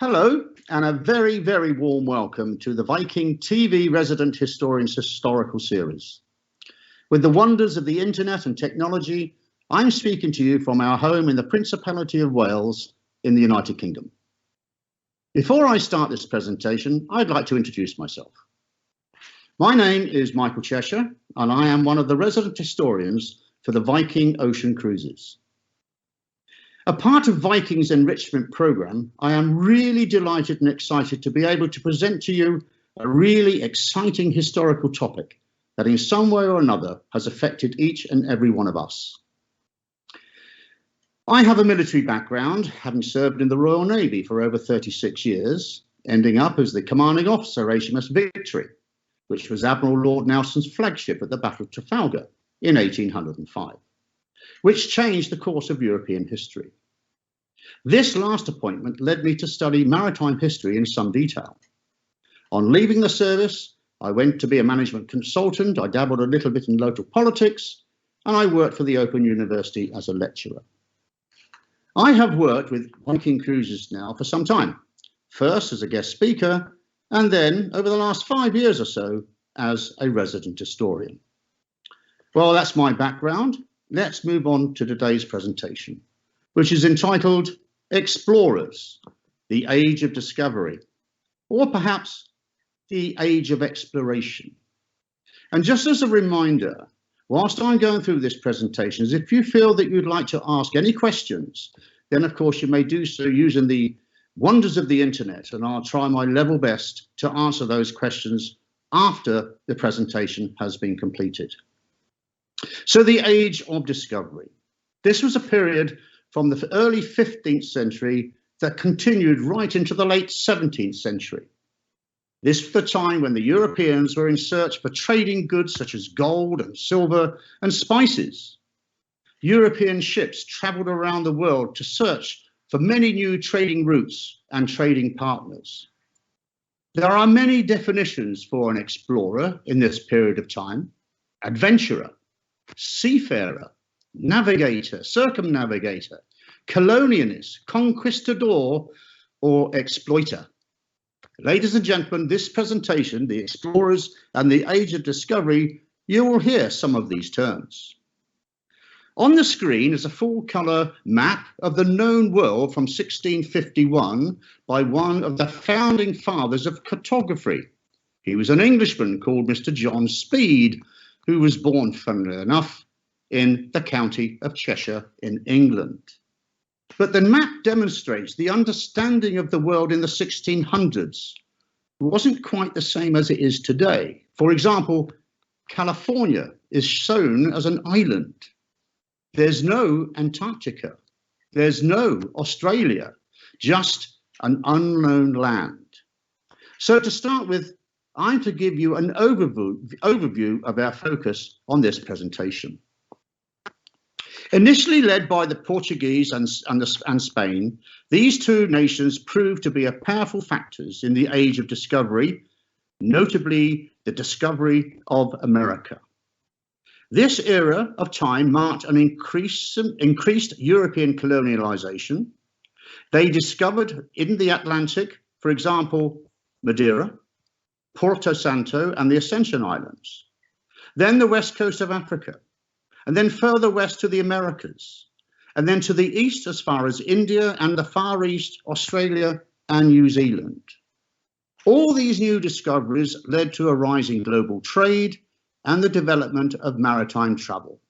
Hello, and a very, very warm welcome to the Viking.TV Resident Historian's Historical Series. With the wonders of the internet and technology, I'm speaking to you from our home in the Principality of Wales in the United Kingdom. Before I start this presentation, I'd like to introduce myself. My name is Michael Cheshire, and I am one of the resident historians for the Viking Ocean Cruises. A part of Viking's enrichment programme, I am really delighted and excited to be able to present to you a really exciting historical topic that in some way or another has affected each and every one of us. I have a military background, having served in the Royal Navy for over 36 years, ending up as the commanding officer HMS Victory, which was Admiral Lord Nelson's flagship at the Battle of Trafalgar in 1805. Which changed the course of European history. This last appointment led me to study maritime history in some detail. On leaving the service, I went to be a management consultant, I dabbled a little bit in local politics, and I worked for the Open University as a lecturer. I have worked with Viking Cruises now for some time, first as a guest speaker, and then over the last 5 years or so as a resident historian. Well, that's my background. Let's move on to today's presentation, which is entitled Explorers, the Age of Discovery, or perhaps the Age of Exploration. And just as a reminder, whilst I'm going through this presentation, if you feel that you'd like to ask any questions, then of course you may do so using the wonders of the internet, and I'll try my level best to answer those questions after the presentation has been completed. So the Age of Discovery. This was a period from the early 15th century that continued right into the late 17th century. This was the time when the Europeans were in search for trading goods such as gold and silver and spices. European ships traveled around the world to search for many new trading routes and trading partners. There are many definitions for an explorer in this period of time: adventurer, seafarer, navigator, circumnavigator, colonialist, conquistador, or exploiter. Ladies and gentlemen, this presentation, the Explorers and the Age of Discovery, you will hear some of these terms. On the screen is a full-colour map of the known world from 1651 by one of the founding fathers of cartography. He was an Englishman called Mr. John Speed, who was born, funnily enough, in the county of Cheshire in England. But the map demonstrates the understanding of the world in the 1600s wasn't quite the same as it is today. For example, California is shown as an island. There's no Antarctica. There's no Australia, just an unknown land. So to start with, I'm to give you an overview of our focus on this presentation. Initially led by the Portuguese and Spain, these two nations proved to be powerful factors in the Age of Discovery, notably the discovery of America. This era of time marked an increased European colonialization. They discovered in the Atlantic, for example, Madeira, Porto Santo and the Ascension Islands, then the west coast of Africa, and then further west to the Americas, and then to the east as far as India and the Far East, Australia and New Zealand. All these new discoveries led to a rising global trade and the development of maritime travel.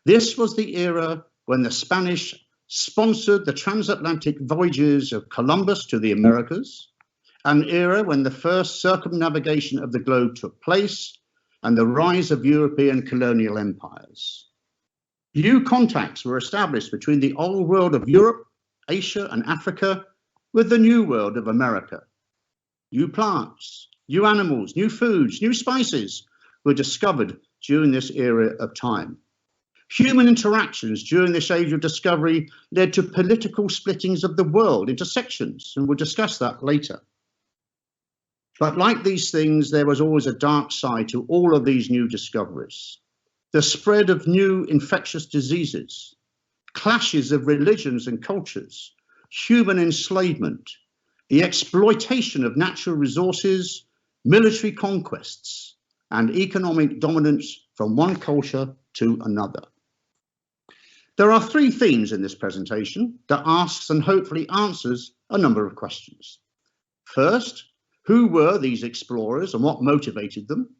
This was the era when the Spanish sponsored the transatlantic voyages of Columbus to the Americas, an era when the first circumnavigation of the globe took place and the rise of European colonial empires. New contacts were established between the old world of Europe, Asia and Africa with the new world of America. New plants, new animals, new foods, new spices were discovered during this era of time. Human interactions during this Age of Discovery led to political splittings of the world into sections, and we'll discuss that later. But like these things, there was always a dark side to all of these new discoveries. The spread of new infectious diseases, clashes of religions and cultures, human enslavement, the exploitation of natural resources, military conquests, and economic dominance from one culture to another. There are three themes in this presentation that asks and hopefully answers a number of questions. First, who were these explorers and what motivated them?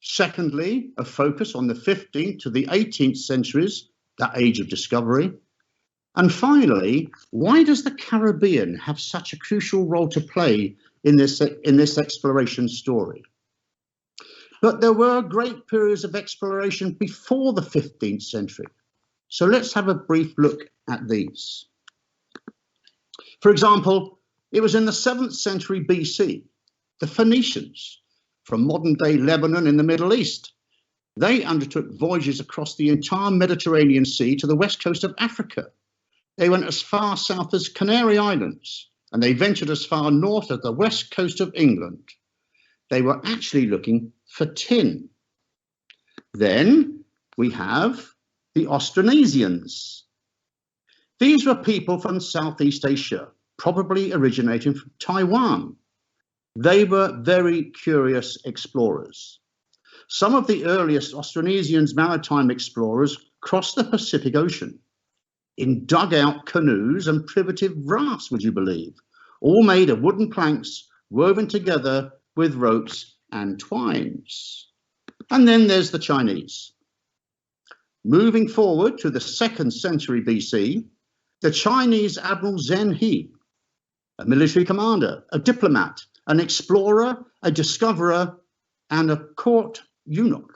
Secondly, a focus on the 15th to the 18th centuries, that age of discovery. And finally, why does the Caribbean have such a crucial role to play in this exploration story? But there were great periods of exploration before the 15th century. So let's have a brief look at these. For example, it was in the 7th century BC, the Phoenicians from modern-day Lebanon in the Middle East. They undertook voyages across the entire Mediterranean Sea to the west coast of Africa. They went as far south as Canary Islands, and they ventured as far north as the west coast of England. They were actually looking for tin. Then we have the Austronesians. These were people from Southeast Asia, probably originating from Taiwan. They were very curious explorers. Some of the earliest Austronesians maritime explorers crossed the Pacific Ocean in dugout canoes and primitive rafts, would you believe, all made of wooden planks woven together with ropes and twines. And then there's the Chinese. Moving forward to the 2nd century BC, the Chinese Admiral Zhen He, a military commander, a diplomat, an explorer, a discoverer, and a court eunuch.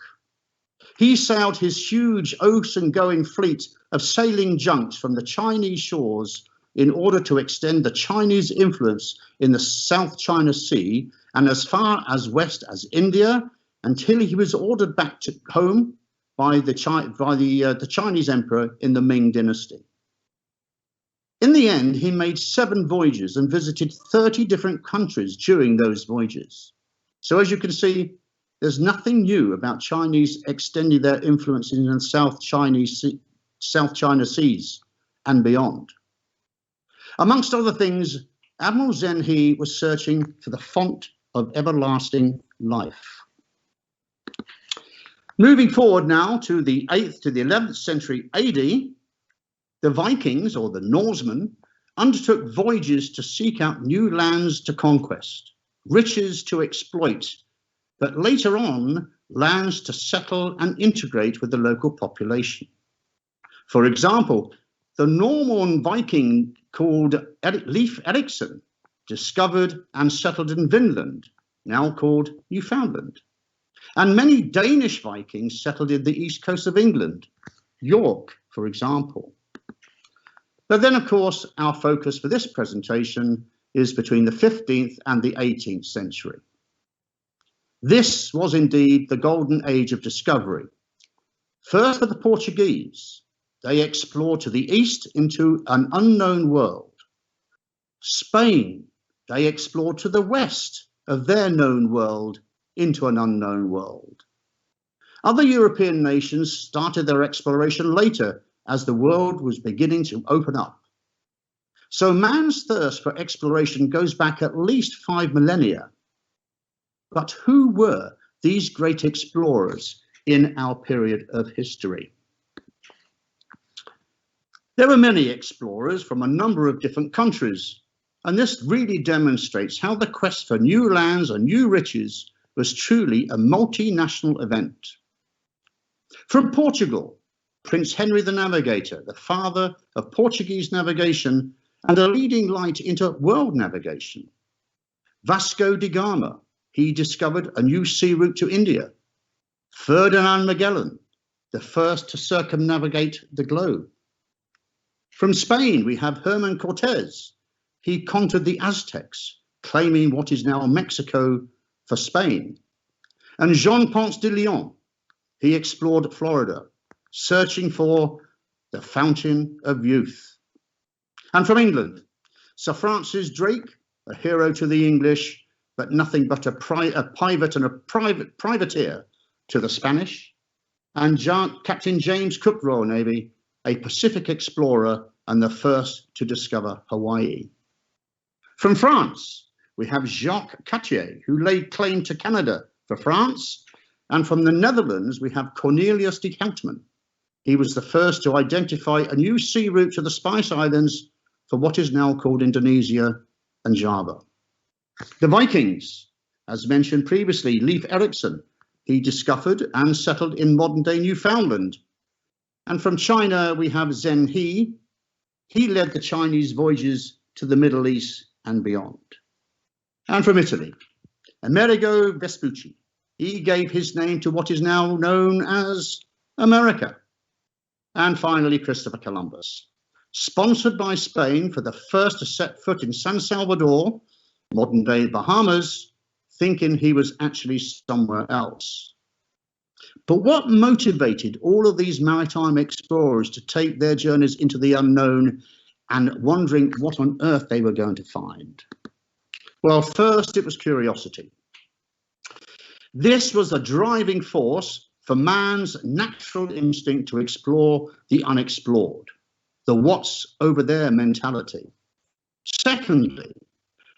He sailed his huge ocean-going fleet of sailing junks from the Chinese shores in order to extend the Chinese influence in the South China Sea and as far as west as India, until he was ordered back to home by the Chinese emperor in the Ming dynasty. In the end, he made 7 voyages and visited 30 different countries during those voyages. So as you can see, there's nothing new about Chinese extending their influence in the South China Seas and beyond. Amongst other things, Admiral Zhen He was searching for the font of everlasting life. Moving forward now to the 8th to the 11th century AD, the Vikings, or the Norsemen, undertook voyages to seek out new lands to conquest, riches to exploit, but later on, lands to settle and integrate with the local population. For example, the Norman Viking called Leif Erikson discovered and settled in Vinland, now called Newfoundland. And many Danish Vikings settled in the east coast of England, York, for example. But then, of course, our focus for this presentation is between the 15th and the 18th century. This was indeed the golden age of discovery. First for the Portuguese, they explored to the east into an unknown world. Spain, they explored to the west of their known world into an unknown world. Other European nations started their exploration later as the world was beginning to open up. So man's thirst for exploration goes back at least 5 millennia. But who were these great explorers in our period of history? There were many explorers from a number of different countries, and this really demonstrates how the quest for new lands and new riches was truly a multinational event. From Portugal, Prince Henry the Navigator, the father of Portuguese navigation and a leading light into world navigation. Vasco da Gama, he discovered a new sea route to India. Ferdinand Magellan, the first to circumnavigate the globe. From Spain, we have Herman Cortez. He conquered the Aztecs, claiming what is now Mexico for Spain. And Jean Ponce de Leon, he explored Florida, searching for the fountain of youth. And from England, Sir Francis Drake, a hero to the English, but nothing but a pivot and a privateer to the Spanish. And Captain James Cook, Royal Navy, a Pacific explorer and the first to discover Hawaii. From France, we have Jacques Cartier, who laid claim to Canada for France. And from the Netherlands, we have Cornelius de Houtman. He was the first to identify a new sea route to the Spice Islands for what is now called Indonesia and Java. The Vikings, as mentioned previously, Leif Erikson, he discovered and settled in modern-day Newfoundland. And from China, we have Zheng He. He led the Chinese voyages to the Middle East and beyond. And from Italy, Amerigo Vespucci. He gave his name to what is now known as America. And finally, Christopher Columbus, sponsored by Spain for the first to set foot in San Salvador, modern-day Bahamas, thinking he was actually somewhere else. But what motivated all of these maritime explorers to take their journeys into the unknown and wondering what on earth they were going to find? Well, first, it was curiosity. This was a driving force for man's natural instinct to explore the unexplored, the what's over there mentality. Secondly,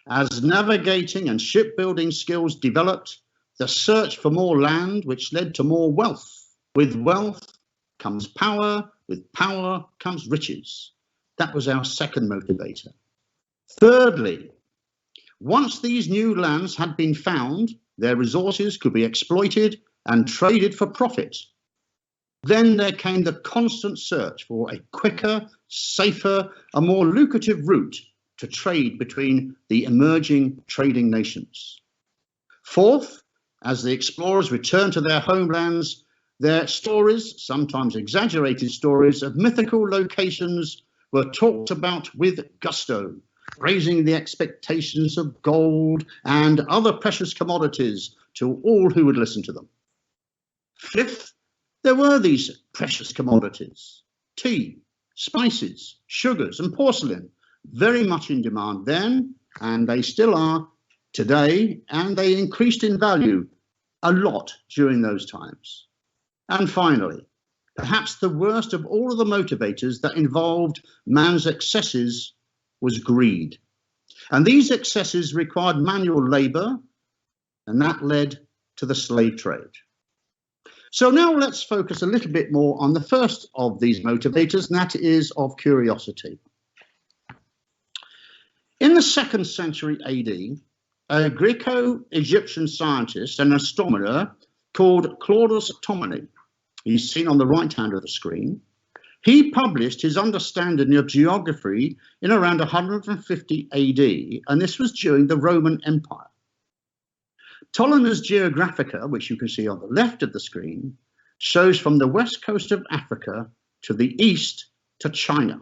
as navigating and shipbuilding skills developed, the search for more land, which led to more wealth. With wealth comes power, with power comes riches. That was our second motivator. Thirdly, once these new lands had been found, their resources could be exploited and traded for profit. Then there came the constant search for a quicker, safer, and more lucrative route to trade between the emerging trading nations. Fourth, as the explorers returned to their homelands, their stories, sometimes exaggerated stories, of mythical locations were talked about with gusto, raising the expectations of gold and other precious commodities to all who would listen to them. Fifth, there were these precious commodities, tea, spices, sugars, and porcelain, very much in demand then, and they still are today, and they increased in value a lot during those times. And finally, perhaps the worst of all of the motivators that involved man's excesses was greed. And these excesses required manual labor, and that led to the slave trade. So now let's focus a little bit more on the first of these motivators, and that is of curiosity. In the 2nd century AD, a Greco-Egyptian scientist and astronomer called Claudius Ptolemy, he's seen on the right hand of the screen, he published his understanding of geography in around 150 AD, and this was during the Roman Empire. Ptolemy's Geographica, which you can see on the left of the screen, shows from the west coast of Africa to the east to China.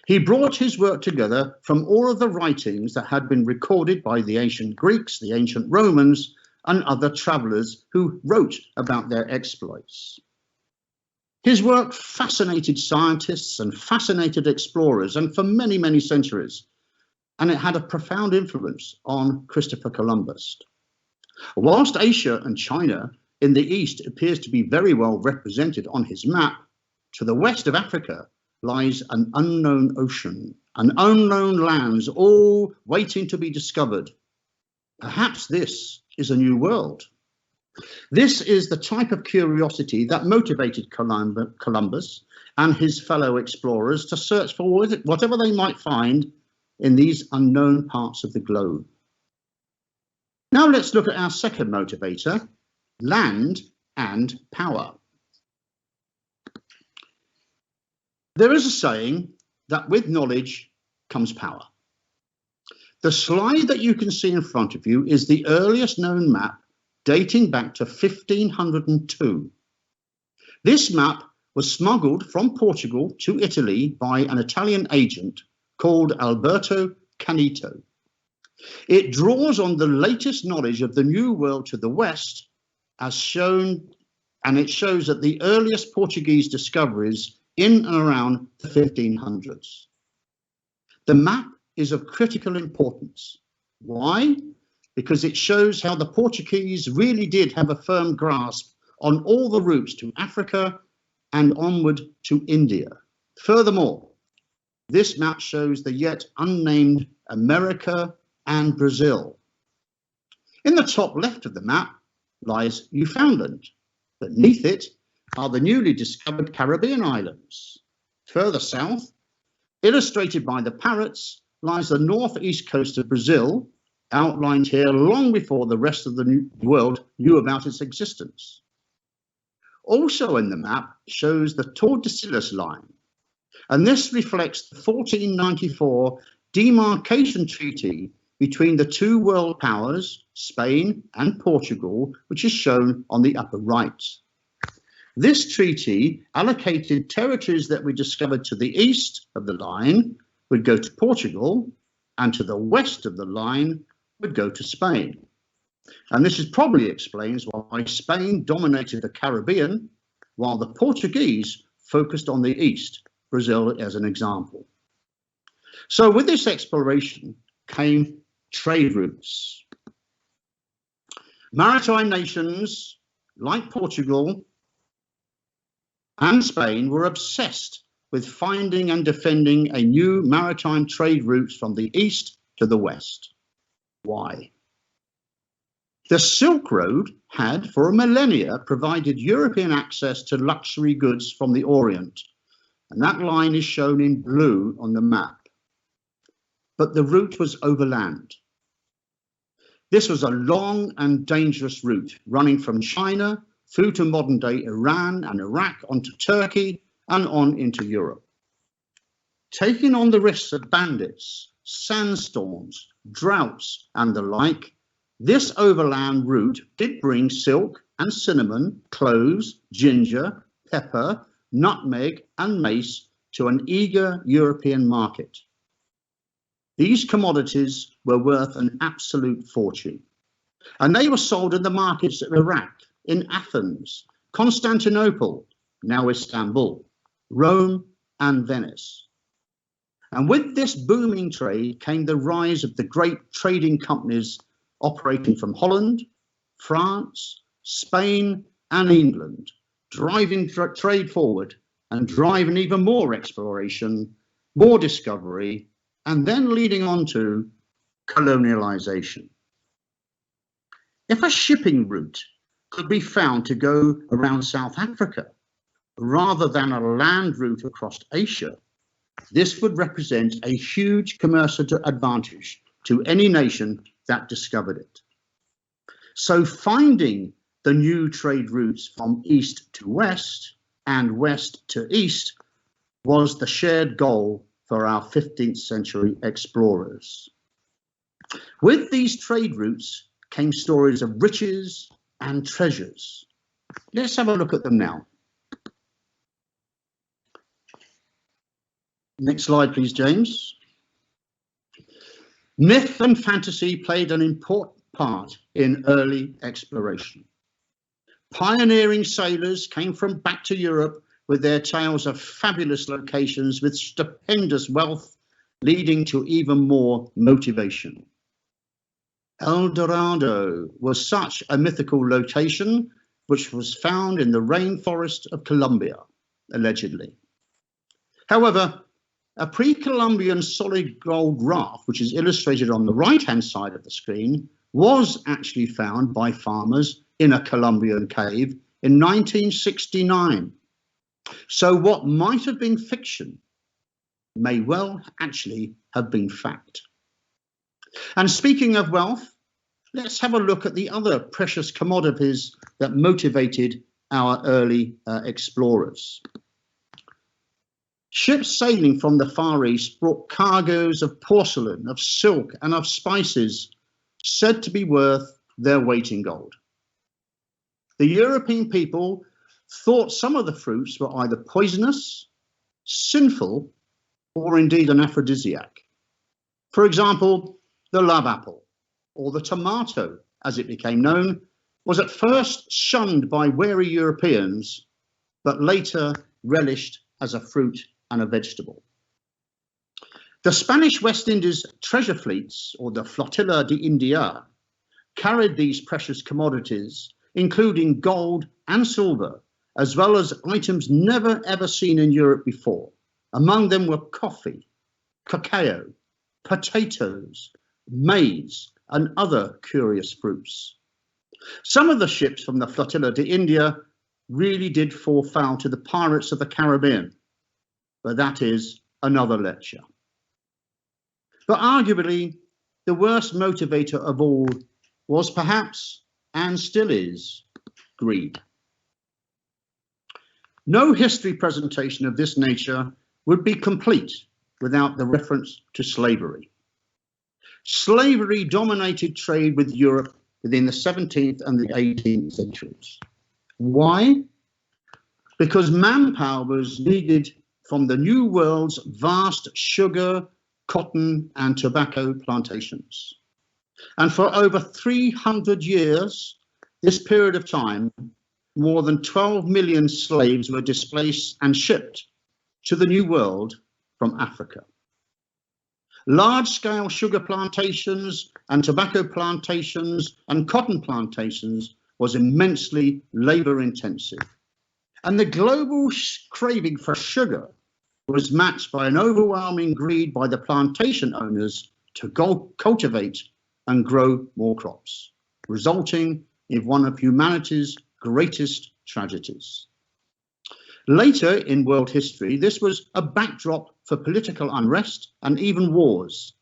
He brought his work together from all of the writings that had been recorded by the ancient Greeks, the ancient Romans, and other travelers who wrote about their exploits. His work fascinated scientists and fascinated explorers, and for many, many centuries, and it had a profound influence on Christopher Columbus. Whilst Asia and China in the east appears to be very well represented on his map, to the west of Africa lies an unknown ocean, an unknown lands, all waiting to be discovered. Perhaps this is a new world. This is the type of curiosity that motivated Columbus and his fellow explorers to search for whatever they might find in these unknown parts of the globe. Now let's look at our second motivator, land and power. There is a saying that with knowledge comes power. The slide that you can see in front of you is the earliest known map dating back to 1502. This map was smuggled from Portugal to Italy by an Italian agent called Alberto Caneto. It draws on the latest knowledge of the New World to the west as shown, and it shows that the earliest Portuguese discoveries in and around the 1500s. The map is of critical importance. Why? Because it shows how the Portuguese really did have a firm grasp on all the routes to Africa and onward to India. Furthermore, this map shows the yet unnamed America, and Brazil. In the top left of the map lies Newfoundland. Beneath it are the newly discovered Caribbean islands. Further south, illustrated by the parrots, lies the northeast coast of Brazil, outlined here long before the rest of the world knew about its existence. Also in the map shows the Tordesillas line, and this reflects the 1494 demarcation treaty between the two world powers, Spain and Portugal, which is shown on the upper right. This treaty allocated territories that we discovered to the east of the line would go to Portugal, and to the west of the line would go to Spain. And this probably explains why Spain dominated the Caribbean, while the Portuguese focused on the east, Brazil as an example. So with this exploration came trade routes. Maritime nations like Portugal and Spain were obsessed with finding and defending a new maritime trade route from the east to the west. Why? The Silk Road had, for millennia, provided European access to luxury goods from the Orient, and that line is shown in blue on the map. But the route was overland. This was a long and dangerous route running from China through to modern-day Iran and Iraq, onto Turkey and on into Europe. Taking on the risks of bandits, sandstorms, droughts and the like, this overland route did bring silk and cinnamon, cloves, ginger, pepper, nutmeg and mace to an eager European market. These commodities were worth an absolute fortune, and they were sold in the markets of Iraq, in Athens, Constantinople, now Istanbul, Rome and Venice. And with this booming trade came the rise of the great trading companies operating from Holland, France, Spain and England, driving trade forward and driving even more exploration, more discovery, and then leading on to colonialization. If a shipping route could be found to go around South Africa rather than a land route across Asia, this would represent a huge commercial advantage to any nation that discovered it. So finding the new trade routes from east to west and west to east was the shared goal for our 15th century explorers. With these trade routes came stories of riches and treasures. Let's have a look at them now. Next slide, please, James. Myth and fantasy played an important part in early exploration. Pioneering sailors came from back to Europe with their tales of fabulous locations with stupendous wealth, leading to even more motivation. El Dorado was such a mythical location, which was found in the rainforest of Colombia, allegedly. However, a pre-Columbian solid gold raft, which is illustrated on the right-hand side of the screen, was actually found by farmers in a Colombian cave in 1969. So what might have been fiction may well actually have been fact. And speaking of wealth, let's have a look at the other precious commodities that motivated our early explorers. Ships sailing from the Far East brought cargoes of porcelain, of silk and of spices said to be worth their weight in gold. The European people thought some of the fruits were either poisonous, sinful, or indeed an aphrodisiac. For example, the love apple, or the tomato, as it became known, was at first shunned by wary Europeans, but later relished as a fruit and a vegetable. The Spanish West Indies treasure fleets, or the Flotilla de India, carried these precious commodities, including gold and silver, as well as items never ever seen in Europe before. Among them were coffee, cacao, potatoes, maize, and other curious fruits. Some of the ships from the flotilla to India really did fall foul to the pirates of the Caribbean, but that is another lecture. But arguably, the worst motivator of all was perhaps, and still is, greed. No history presentation of this nature would be complete without the reference to slavery. Slavery dominated trade with Europe within the 17th and the 18th centuries. Why? Because manpower was needed from the New World's vast sugar, cotton, and tobacco plantations. And for over 300 years, this period of time, more than 12 million slaves were displaced and shipped to the New World from Africa. Large-scale sugar plantations and tobacco plantations and cotton plantations was immensely labor-intensive. And the global craving for sugar was matched by an overwhelming greed by the plantation owners to cultivate and grow more crops, resulting in one of humanity's greatest tragedies. Later in world history, this was a backdrop for political unrest and even wars,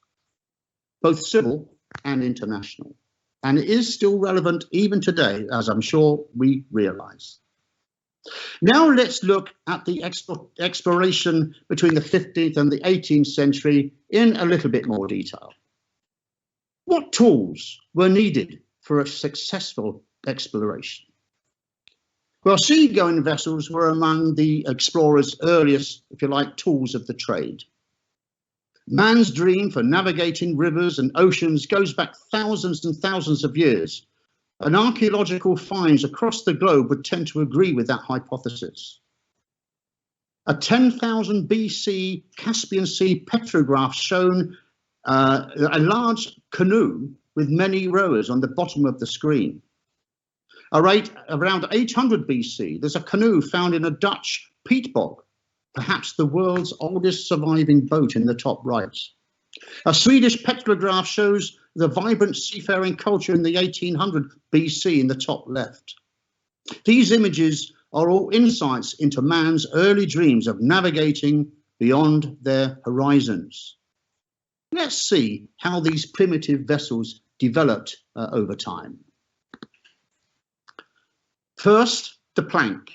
both civil and international. And it is still relevant even today, as I'm sure we realize. Now let's look at the exploration between the 15th and the 18th century in a little bit more detail. What tools were needed for a successful exploration? Well, seagoing vessels were among the explorers' earliest, if you like, tools of the trade. Man's dream for navigating rivers and oceans goes back thousands and thousands of years, and archaeological finds across the globe would tend to agree with that hypothesis. A 10,000 BC Caspian Sea petrograph shown a large canoe with many rowers on the bottom of the screen. Around 800 BC, there's a canoe found in a Dutch peat bog, perhaps the world's oldest surviving boat in the top right. A Swedish petrograph shows the vibrant seafaring culture in the 1800 BC in the top left. These images are all insights into man's early dreams of navigating beyond their horizons. Let's see how these primitive vessels developed over time. First, the plank.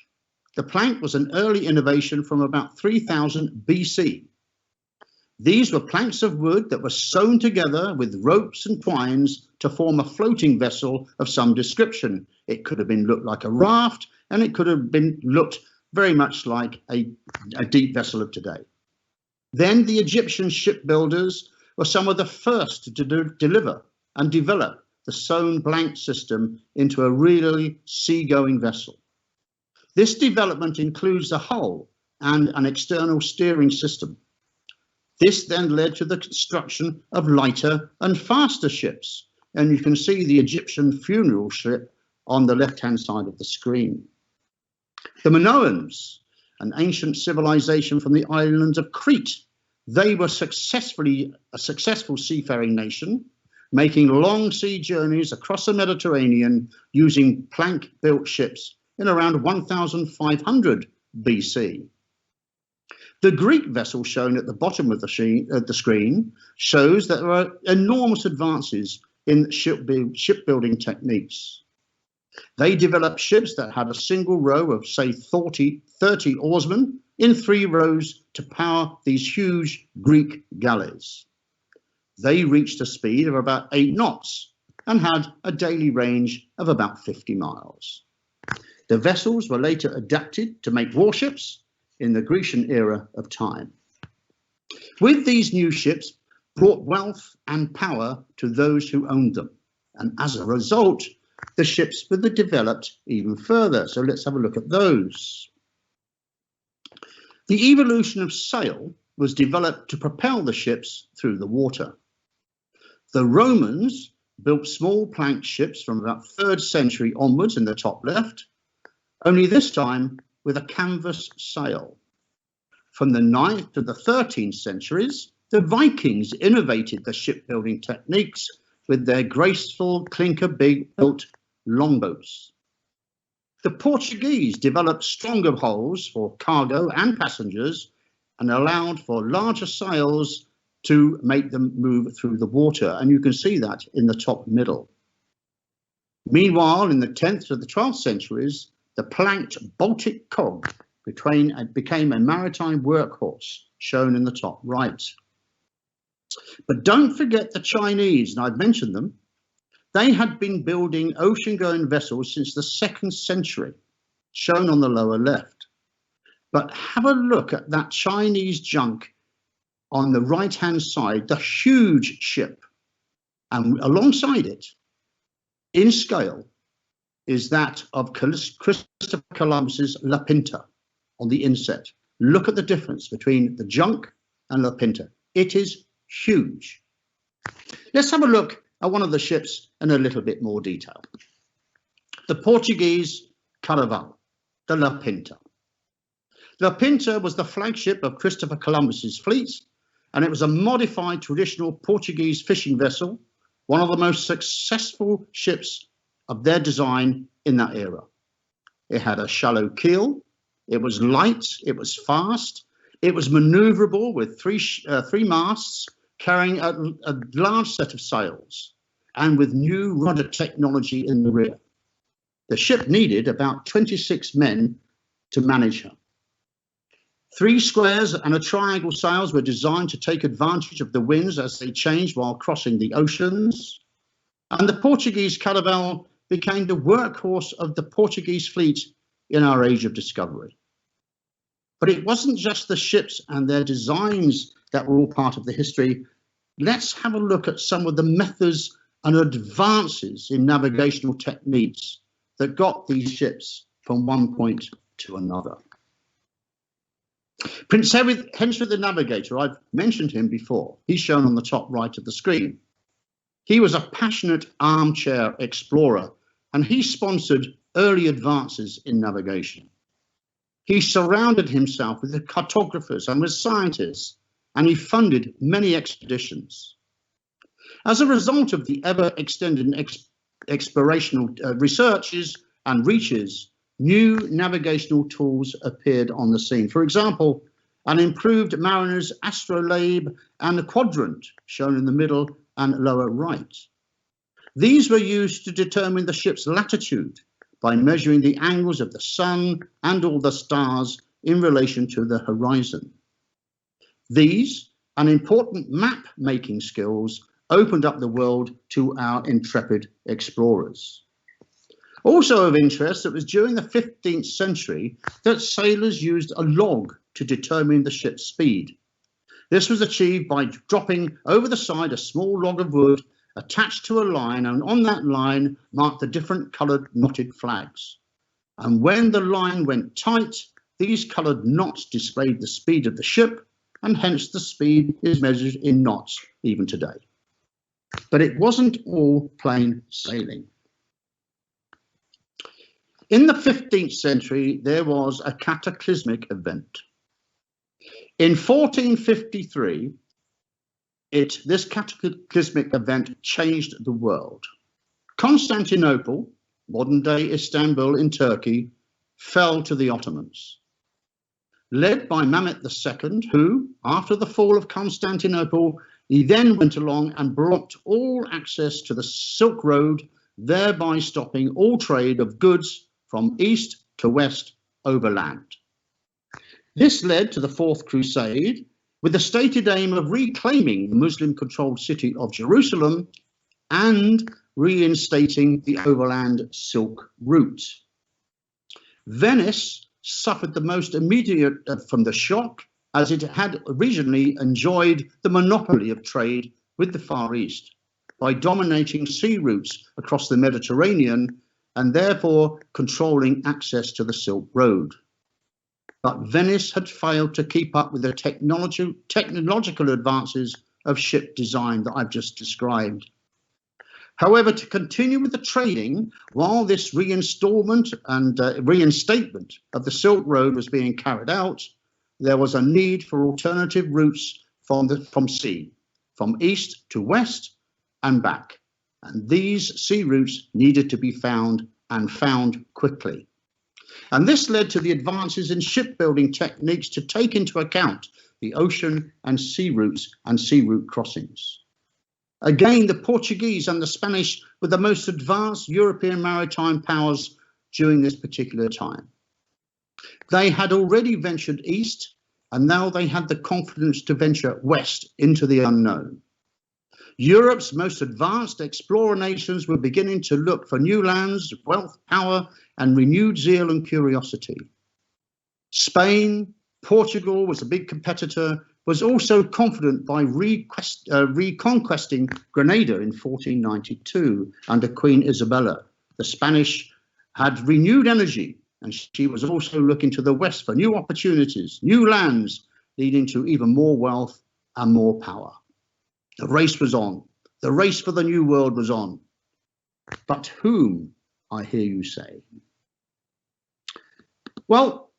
The plank was an early innovation from about 3000 BC. These were planks of wood that were sewn together with ropes and twines to form a floating vessel of some description. It could have been looked like a raft, and it could have been looked very much like a deep vessel of today. Then the Egyptian shipbuilders were some of the first to deliver and develop the sewn blank system into a really seagoing vessel. This development includes a hull and an external steering system. This then led to the construction of lighter and faster ships, and you can see the Egyptian funeral ship on the left-hand side of the screen. The Minoans, an ancient civilization from the islands of Crete, they were a successful seafaring nation, making long sea journeys across the Mediterranean using plank-built ships in around 1500 BC. The Greek vessel shown at the bottom of the screen shows that there are enormous advances in shipbuilding techniques. They developed ships that had a single row of, say, 30 oarsmen in 3 rows to power these huge Greek galleys. They reached a speed of about 8 knots and had a daily range of about 50 miles. The vessels were later adapted to make warships in the Grecian era of time. With these new ships brought wealth and power to those who owned them, and as a result, the ships were developed even further. So let's have a look at those. The evolution of sail was developed to propel the ships through the water. The Romans built small plank ships from about 3rd century onwards in the top left, only this time with a canvas sail. From the 9th to the 13th centuries, the Vikings innovated the shipbuilding techniques with their graceful clinker-built longboats. The Portuguese developed stronger hulls for cargo and passengers and allowed for larger sails to make them move through the water. And you can see that in the top middle. Meanwhile, in the 10th to the 12th centuries, the planked Baltic cog became a maritime workhorse, shown in the top right. But don't forget the Chinese, and I've mentioned them. They had been building ocean-going vessels since the 2nd century, shown on the lower left. But have a look at that Chinese junk on the right-hand side, the huge ship. And alongside it, in scale, is that of Christopher Columbus's La Pinta on the inset. Look at the difference between the junk and La Pinta. It is huge. Let's have a look at one of the ships in a little bit more detail. The Portuguese caravel, the La Pinta. La Pinta was the flagship of Christopher Columbus's fleet, and it was a modified traditional Portuguese fishing vessel, one of the most successful ships of their design in that era. It had a shallow keel, it was light, it was fast, it was maneuverable with three masts carrying a large set of sails and with new rudder technology in the rear. The ship needed about 26 men to manage her. 3 squares and a triangle sails were designed to take advantage of the winds as they changed while crossing the oceans. And the Portuguese caravel became the workhorse of the Portuguese fleet in our age of discovery. But it wasn't just the ships and their designs that were all part of the history. Let's have a look at some of the methods and advances in navigational techniques that got these ships from one point to another. Prince Henry the Navigator, I've mentioned him before. He's shown on the top right of the screen. He was a passionate armchair explorer, and he sponsored early advances in navigation. He surrounded himself with cartographers and with scientists, and he funded many expeditions. As a result of the ever-extending explorational researches and reaches, new navigational tools appeared on the scene. For example, an improved mariner's astrolabe and a quadrant, shown in the middle and lower right. These were used to determine the ship's latitude by measuring the angles of the sun and all the stars in relation to the horizon. These and important map-making skills opened up the world to our intrepid explorers. Also of interest, it was during the 15th century that sailors used a log to determine the ship's speed. This was achieved by dropping over the side a small log of wood attached to a line, and on that line marked the different coloured knotted flags. And when the line went tight, these coloured knots displayed the speed of the ship, and hence the speed is measured in knots even today. But it wasn't all plain sailing. In the 15th century, there was a cataclysmic event. In 1453, this cataclysmic event changed the world. Constantinople, modern-day Istanbul in Turkey, fell to the Ottomans. Led by Mehmed II, who, after the fall of Constantinople, he then went along and blocked all access to the Silk Road, thereby stopping all trade of goods from east to west overland. This led to the Fourth Crusade, with the stated aim of reclaiming the Muslim-controlled city of Jerusalem and reinstating the overland Silk Route. Venice suffered the most immediate from the shock, as it had originally enjoyed the monopoly of trade with the Far East by dominating sea routes across the Mediterranean and therefore controlling access to the Silk Road. But Venice had failed to keep up with the technological advances of ship design that I've just described. However, to continue with the trading, while this reinstatement of the Silk Road was being carried out, there was a need for alternative routes from sea, from east to west and back. And these sea routes needed to be found, and found quickly. And this led to the advances in shipbuilding techniques to take into account the ocean and sea routes and sea route crossings. Again, the Portuguese and the Spanish were the most advanced European maritime powers during this particular time. They had already ventured east, and now they had the confidence to venture west into the unknown. Europe's most advanced explorer nations were beginning to look for new lands, wealth, power, and renewed zeal and curiosity. Spain, Portugal was a big competitor, was also confident by reconquesting Grenada in 1492 under Queen Isabella. The Spanish had renewed energy, and she was also looking to the west for new opportunities, new lands, leading to even more wealth and more power. The race was on. The race for the new world was on. But whom, I hear you say? Well,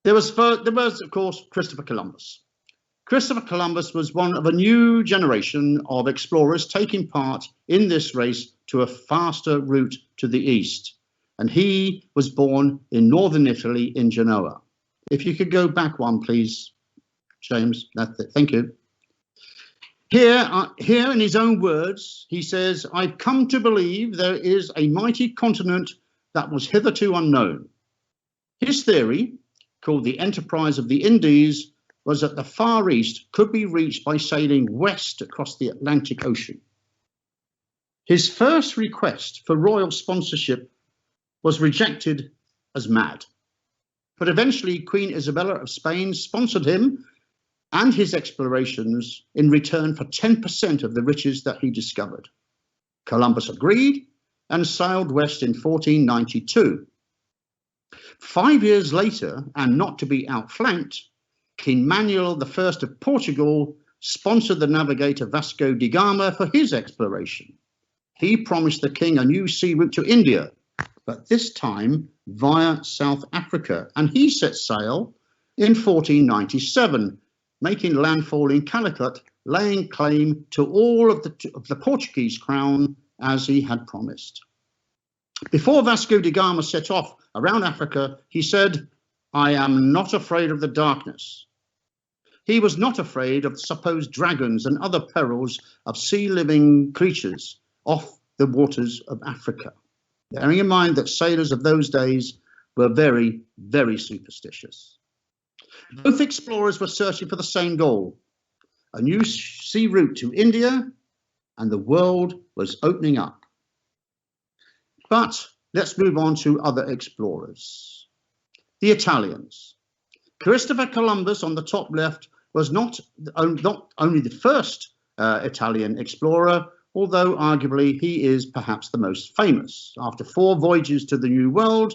there was of course Christopher Columbus. Christopher Columbus was one of a new generation of explorers taking part in this race to a faster route to the east. And he was born in northern Italy in Genoa. If you could go back one, please, James. That's it. Thank you. Here in his own words, he says, "I've come to believe there is a mighty continent that was hitherto unknown." His theory, called the Enterprise of the Indies, was that the Far East could be reached by sailing west across the Atlantic Ocean. His first request for royal sponsorship was rejected as mad, but eventually Queen Isabella of Spain sponsored him and his explorations in return for 10% of the riches that he discovered. Columbus agreed and sailed west in 1492. 5 years later, and not to be outflanked, King Manuel I of Portugal sponsored the navigator Vasco da Gama for his exploration. He promised the king a new sea route to India, but this time via South Africa, and he set sail in 1497, making landfall in Calicut, laying claim to all of the Portuguese crown as he had promised. Before Vasco da Gama set off around Africa, he said, "I am not afraid of the darkness." He was not afraid of supposed dragons and other perils of sea-living creatures off the waters of Africa, bearing in mind that sailors of those days were very, very superstitious. Both explorers were searching for the same goal, a new sea route to India, and the world was opening up. But let's move on to other explorers. The Italians. Christopher Columbus on the top left was not only the first Italian explorer, although arguably he is perhaps the most famous. After 4 voyages to the New World,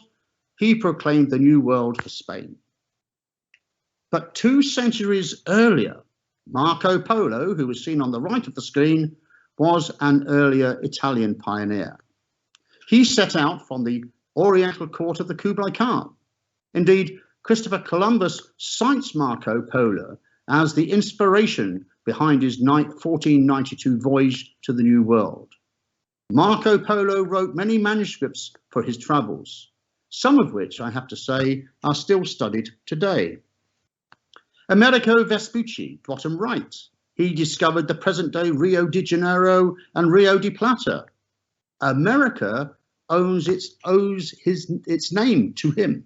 he proclaimed the New World for Spain. But 2 centuries earlier, Marco Polo, who was seen on the right of the screen, was an earlier Italian pioneer. He set out from the Oriental court of the Kublai Khan. Indeed, Christopher Columbus cites Marco Polo as the inspiration behind his 1492 voyage to the New World. Marco Polo wrote many manuscripts for his travels, some of which, I have to say, are still studied today. Amerigo Vespucci, bottom right, he discovered the present-day Rio de Janeiro and Rio de Plata. America owes its name to him.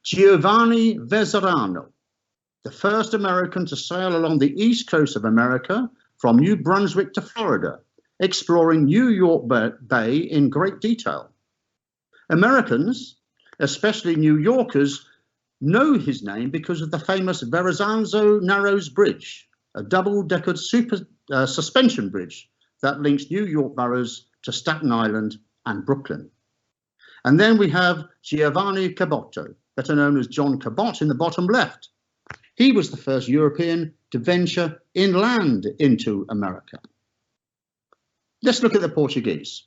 Giovanni Vezzarano, the first American to sail along the east coast of America from New Brunswick to Florida, exploring New York Bay in great detail. Americans, especially New Yorkers, know his name because of the famous Verrazano Narrows Bridge, a double-decker suspension bridge that links New York boroughs to Staten Island and Brooklyn. And then we have Giovanni Caboto, better known as John Cabot, in the bottom left. He was the first European to venture inland into America. Let's look at the Portuguese.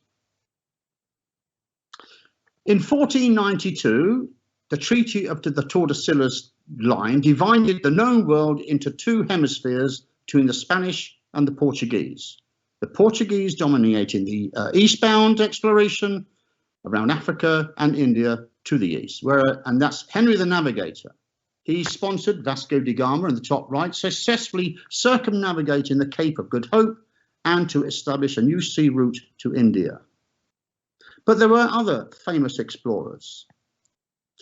In 1492, the Treaty of the Tordesillas line divided the known world into two hemispheres between the Spanish and the Portuguese. The Portuguese dominating the eastbound exploration around Africa and India to the east, and that's Henry the Navigator. He sponsored Vasco da Gama in the top right, successfully circumnavigating the Cape of Good Hope and to establish a new sea route to India. But there were other famous explorers.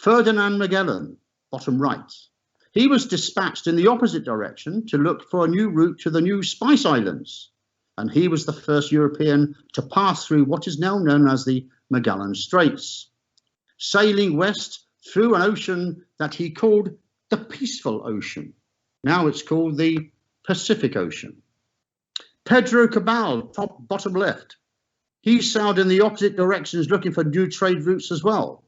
Ferdinand Magellan, bottom right. He was dispatched in the opposite direction to look for a new route to the new Spice Islands, and he was the first European to pass through what is now known as the Magellan Straits, sailing west through an ocean that he called the Peaceful Ocean. Now it's called the Pacific Ocean. Pedro Cabal, bottom left. He sailed in the opposite directions looking for new trade routes as well.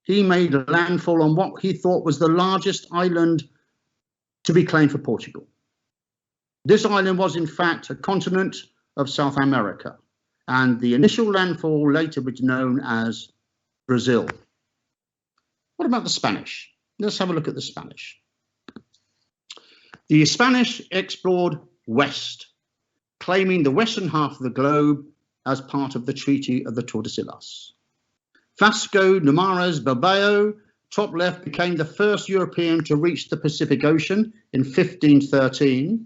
He made landfall on what he thought was the largest island to be claimed for Portugal. This island was in fact a continent of South America, and the initial landfall later was known as Brazil. What about the Spanish? Let's have a look at the Spanish. The Spanish explored west, claiming the western half of the globe as part of the Treaty of the Tordesillas. Vasco Numares Bilbao, top left, became the first European to reach the Pacific Ocean in 1513.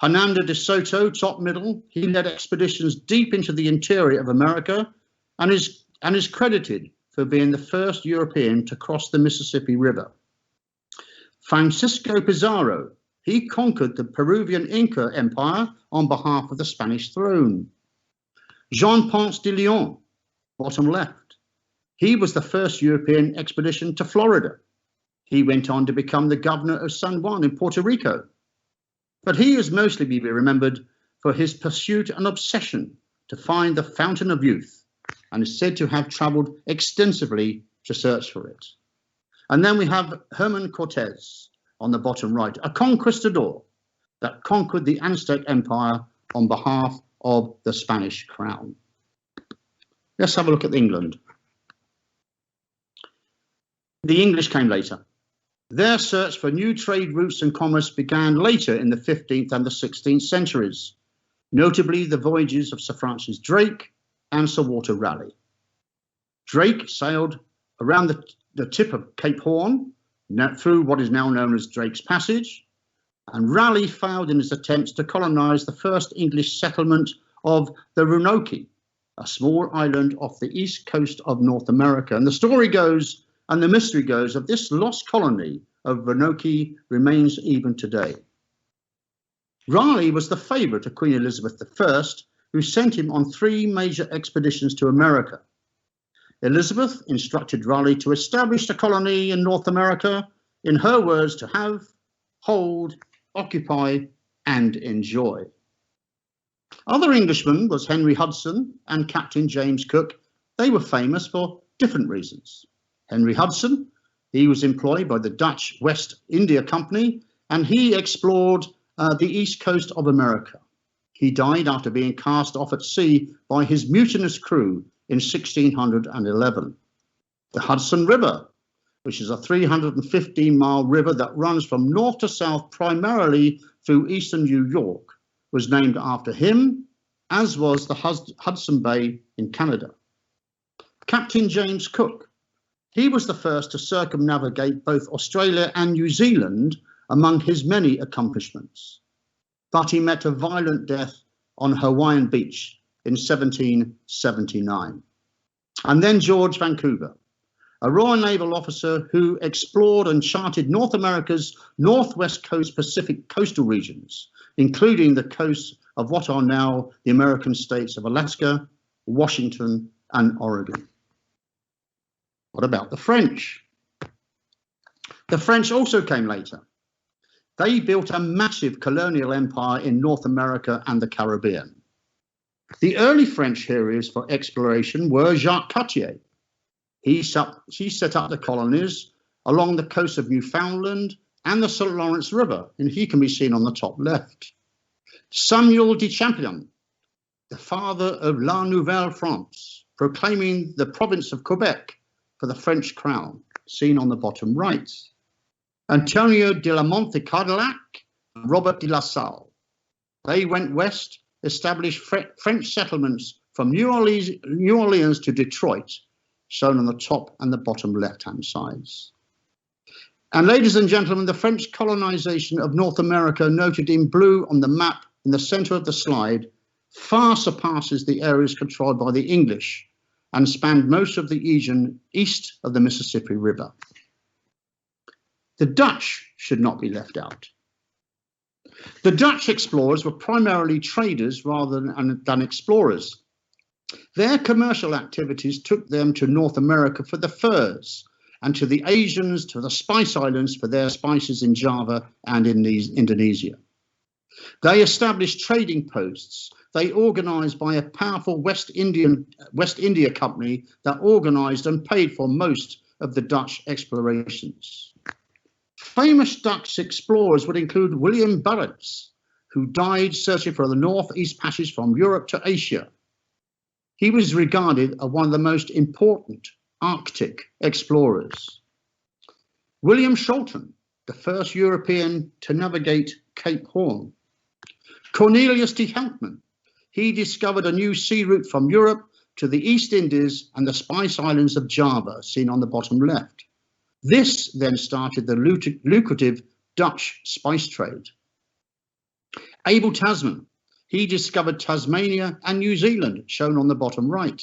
Hernando de Soto, top middle, he led expeditions deep into the interior of America and is credited for being the first European to cross the Mississippi River. Francisco Pizarro, he conquered the Peruvian Inca Empire on behalf of the Spanish throne. Jean Ponce de Leon, bottom left, he was the first European expedition to Florida. He went on to become the governor of San Juan in Puerto Rico. But he is mostly be remembered for his pursuit and obsession to find the fountain of youth, and is said to have traveled extensively to search for it. And then we have Herman Cortez on the bottom right, a conquistador that conquered the Aztec Empire on behalf of the Spanish crown. Let's have a look at England. The English came later. Their search for new trade routes and commerce began later in the 15th and the 16th centuries, notably the voyages of Sir Francis Drake and Sir Walter Raleigh. Drake sailed around the tip of Cape Horn, through what is now known as Drake's Passage, and Raleigh failed in his attempts to colonize the first English settlement of the Roanoke, a small island off the east coast of North America. And the story goes, and the mystery goes, of this lost colony of Roanoke remains even today. Raleigh was the favorite of Queen Elizabeth I, who sent him on 3 major expeditions to America. Elizabeth instructed Raleigh to establish a colony in North America, in her words, to have, hold, occupy, and enjoy. Other Englishmen was Henry Hudson and Captain James Cook. They were famous for different reasons. Henry Hudson, he was employed by the Dutch West India Company, and he explored the east coast of America. He died after being cast off at sea by his mutinous crew in 1611. The Hudson River, which is a 315-mile river that runs from north to south primarily through eastern New York, was named after him, as was the Hudson Bay in Canada. Captain James Cook, he was the first to circumnavigate both Australia and New Zealand among his many accomplishments. But he met a violent death on Hawaiian Beach in 1779. And then George Vancouver, a Royal Naval officer who explored and charted North America's northwest coast Pacific coastal regions, including the coasts of what are now the American states of Alaska, Washington, and Oregon. What about the French? The French also came later. They built a massive colonial empire in North America and the Caribbean. The early French heroes for exploration were Jacques Cartier. He set up the colonies along the coast of Newfoundland and the St. Lawrence River, and he can be seen on the top left. Samuel de Champlain, the father of La Nouvelle France, proclaiming the province of Quebec for the French crown, seen on the bottom right. Antonio de la Montecadillac and Robert de la Salle. They went west, established French settlements from New Orleans to Detroit, shown on the top and the bottom left-hand sides. And ladies and gentlemen, the French colonization of North America, noted in blue on the map in the center of the slide, far surpasses the areas controlled by the English and spanned most of the region east of the Mississippi River. The Dutch should not be left out. The Dutch explorers were primarily traders rather than explorers. Their commercial activities took them to North America for the furs, and to the Asians, to the Spice Islands for their spices in Java and in Indonesia. They established trading posts. They organized by a powerful West India company that organized and paid for most of the Dutch explorations. Famous Dutch explorers would include William Barents, who died searching for the northeast passage from Europe to Asia. He was regarded as one of the most important Arctic explorers. William Sholton, the first European to navigate Cape Horn. Cornelius de Helpman, he discovered a new sea route from Europe to the East Indies and the Spice Islands of Java, seen on the bottom left. This then started the lucrative Dutch spice trade. Abel Tasman, he discovered Tasmania and New Zealand, shown on the bottom right.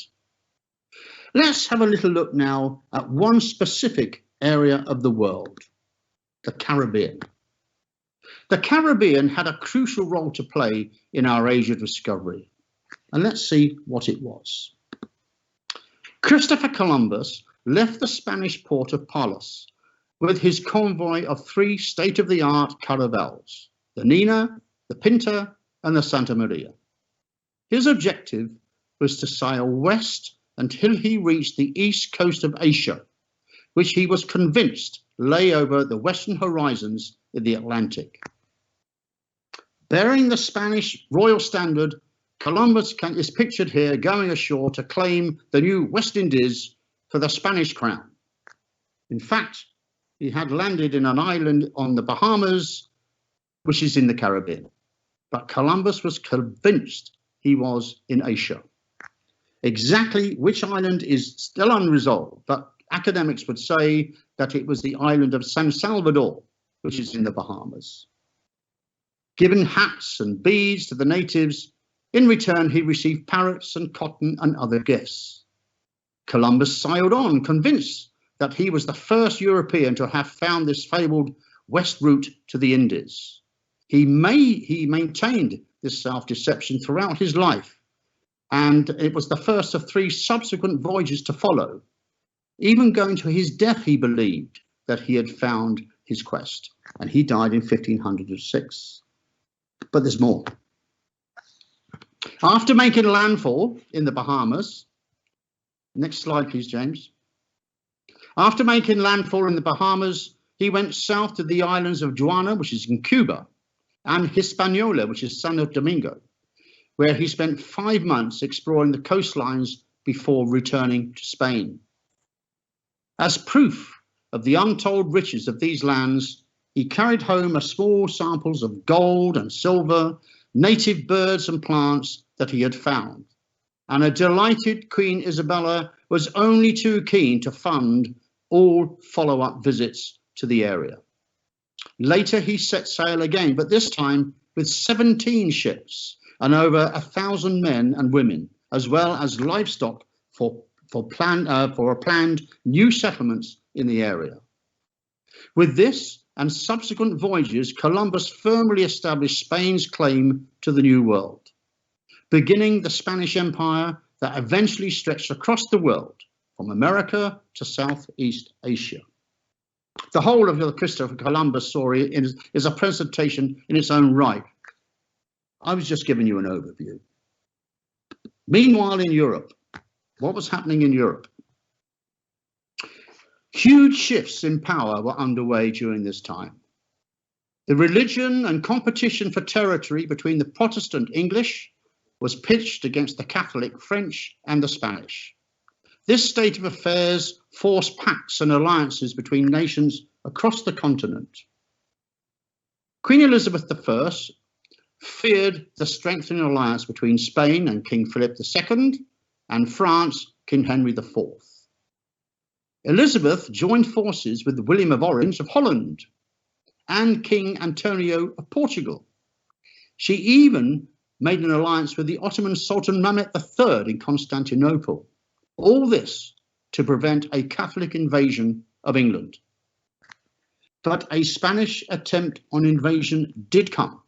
Let's have a little look now at one specific area of the world, the Caribbean. The Caribbean had a crucial role to play in our Asia discovery, and let's see what it was. Christopher Columbus left the Spanish port of Palos with his convoy of 3 state-of-the-art caravels, the Nina, the Pinta, and the Santa Maria. His objective was to sail west until he reached the east coast of Asia, which he was convinced lay over the western horizons in the Atlantic. Bearing the Spanish royal standard, Columbus is pictured here going ashore to claim the new West Indies for the Spanish crown. In fact, he had landed in an island on the Bahamas, which is in the Caribbean. But Columbus was convinced he was in Asia. Exactly which island is still unresolved, but academics would say that it was the island of San Salvador, which is in the Bahamas. Given hats and beads to the natives, in return he received parrots and cotton and other gifts. Columbus sailed on, convinced that he was the first European to have found this fabled west route to the Indies. He maintained this self-deception throughout his life, and it was the first of 3 subsequent voyages to follow. Even going to his death, he believed that he had found his quest, and he died in 1506. But there's more. After making landfall in the Bahamas, next slide please, James. After making landfall in the Bahamas, he went south to the islands of Juana, which is in Cuba, and Hispaniola, which is Santo Domingo, where he spent 5 months exploring the coastlines before returning to Spain. As proof of the untold riches of these lands, he carried home small samples of gold and silver, native birds and plants that he had found. And a delighted Queen Isabella was only too keen to fund all follow-up visits to the area. Later he set sail again, but this time with 17 ships and over 1,000 men and women, as well as livestock for planned new settlements in the area. With this and subsequent voyages, Columbus firmly established Spain's claim to the New World, beginning the Spanish Empire that eventually stretched across the world, from America to Southeast Asia. The whole of the Christopher Columbus story is a presentation in its own right. I was just giving you an overview. Meanwhile, in Europe, what was happening in Europe? Huge shifts in power were underway during this time. The religion and competition for territory between the Protestant English was pitched against the Catholic French and the Spanish. This state of affairs forced pacts and alliances between nations across the continent. Queen Elizabeth I feared the strengthening alliance between Spain and King Philip II and France, King Henry IV. Elizabeth joined forces with William of Orange of Holland and King Antonio of Portugal. She even made an alliance with the Ottoman Sultan Mehmed III in Constantinople. All this to prevent a Catholic invasion of England. But a Spanish attempt on invasion did come.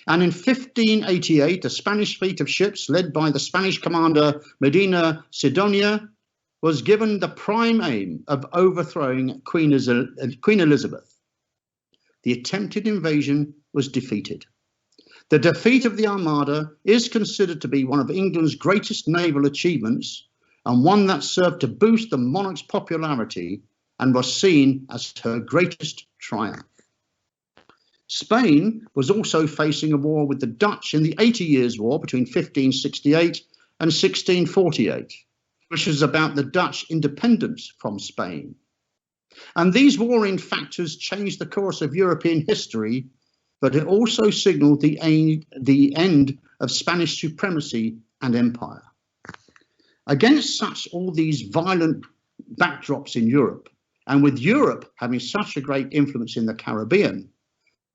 And in 1588, a Spanish fleet of ships led by the Spanish commander Medina Sidonia was given the prime aim of overthrowing Queen Elizabeth. The attempted invasion was defeated. The defeat of the Armada is considered to be one of England's greatest naval achievements and one that served to boost the monarch's popularity and was seen as her greatest triumph. Spain was also facing a war with the Dutch in the 80 Years' War between 1568 and 1648, which was about the Dutch independence from Spain. And these warring factors changed the course of European history, but it also signaled the end of Spanish supremacy and empire. Against all these violent backdrops in Europe, and with Europe having such a great influence in the Caribbean,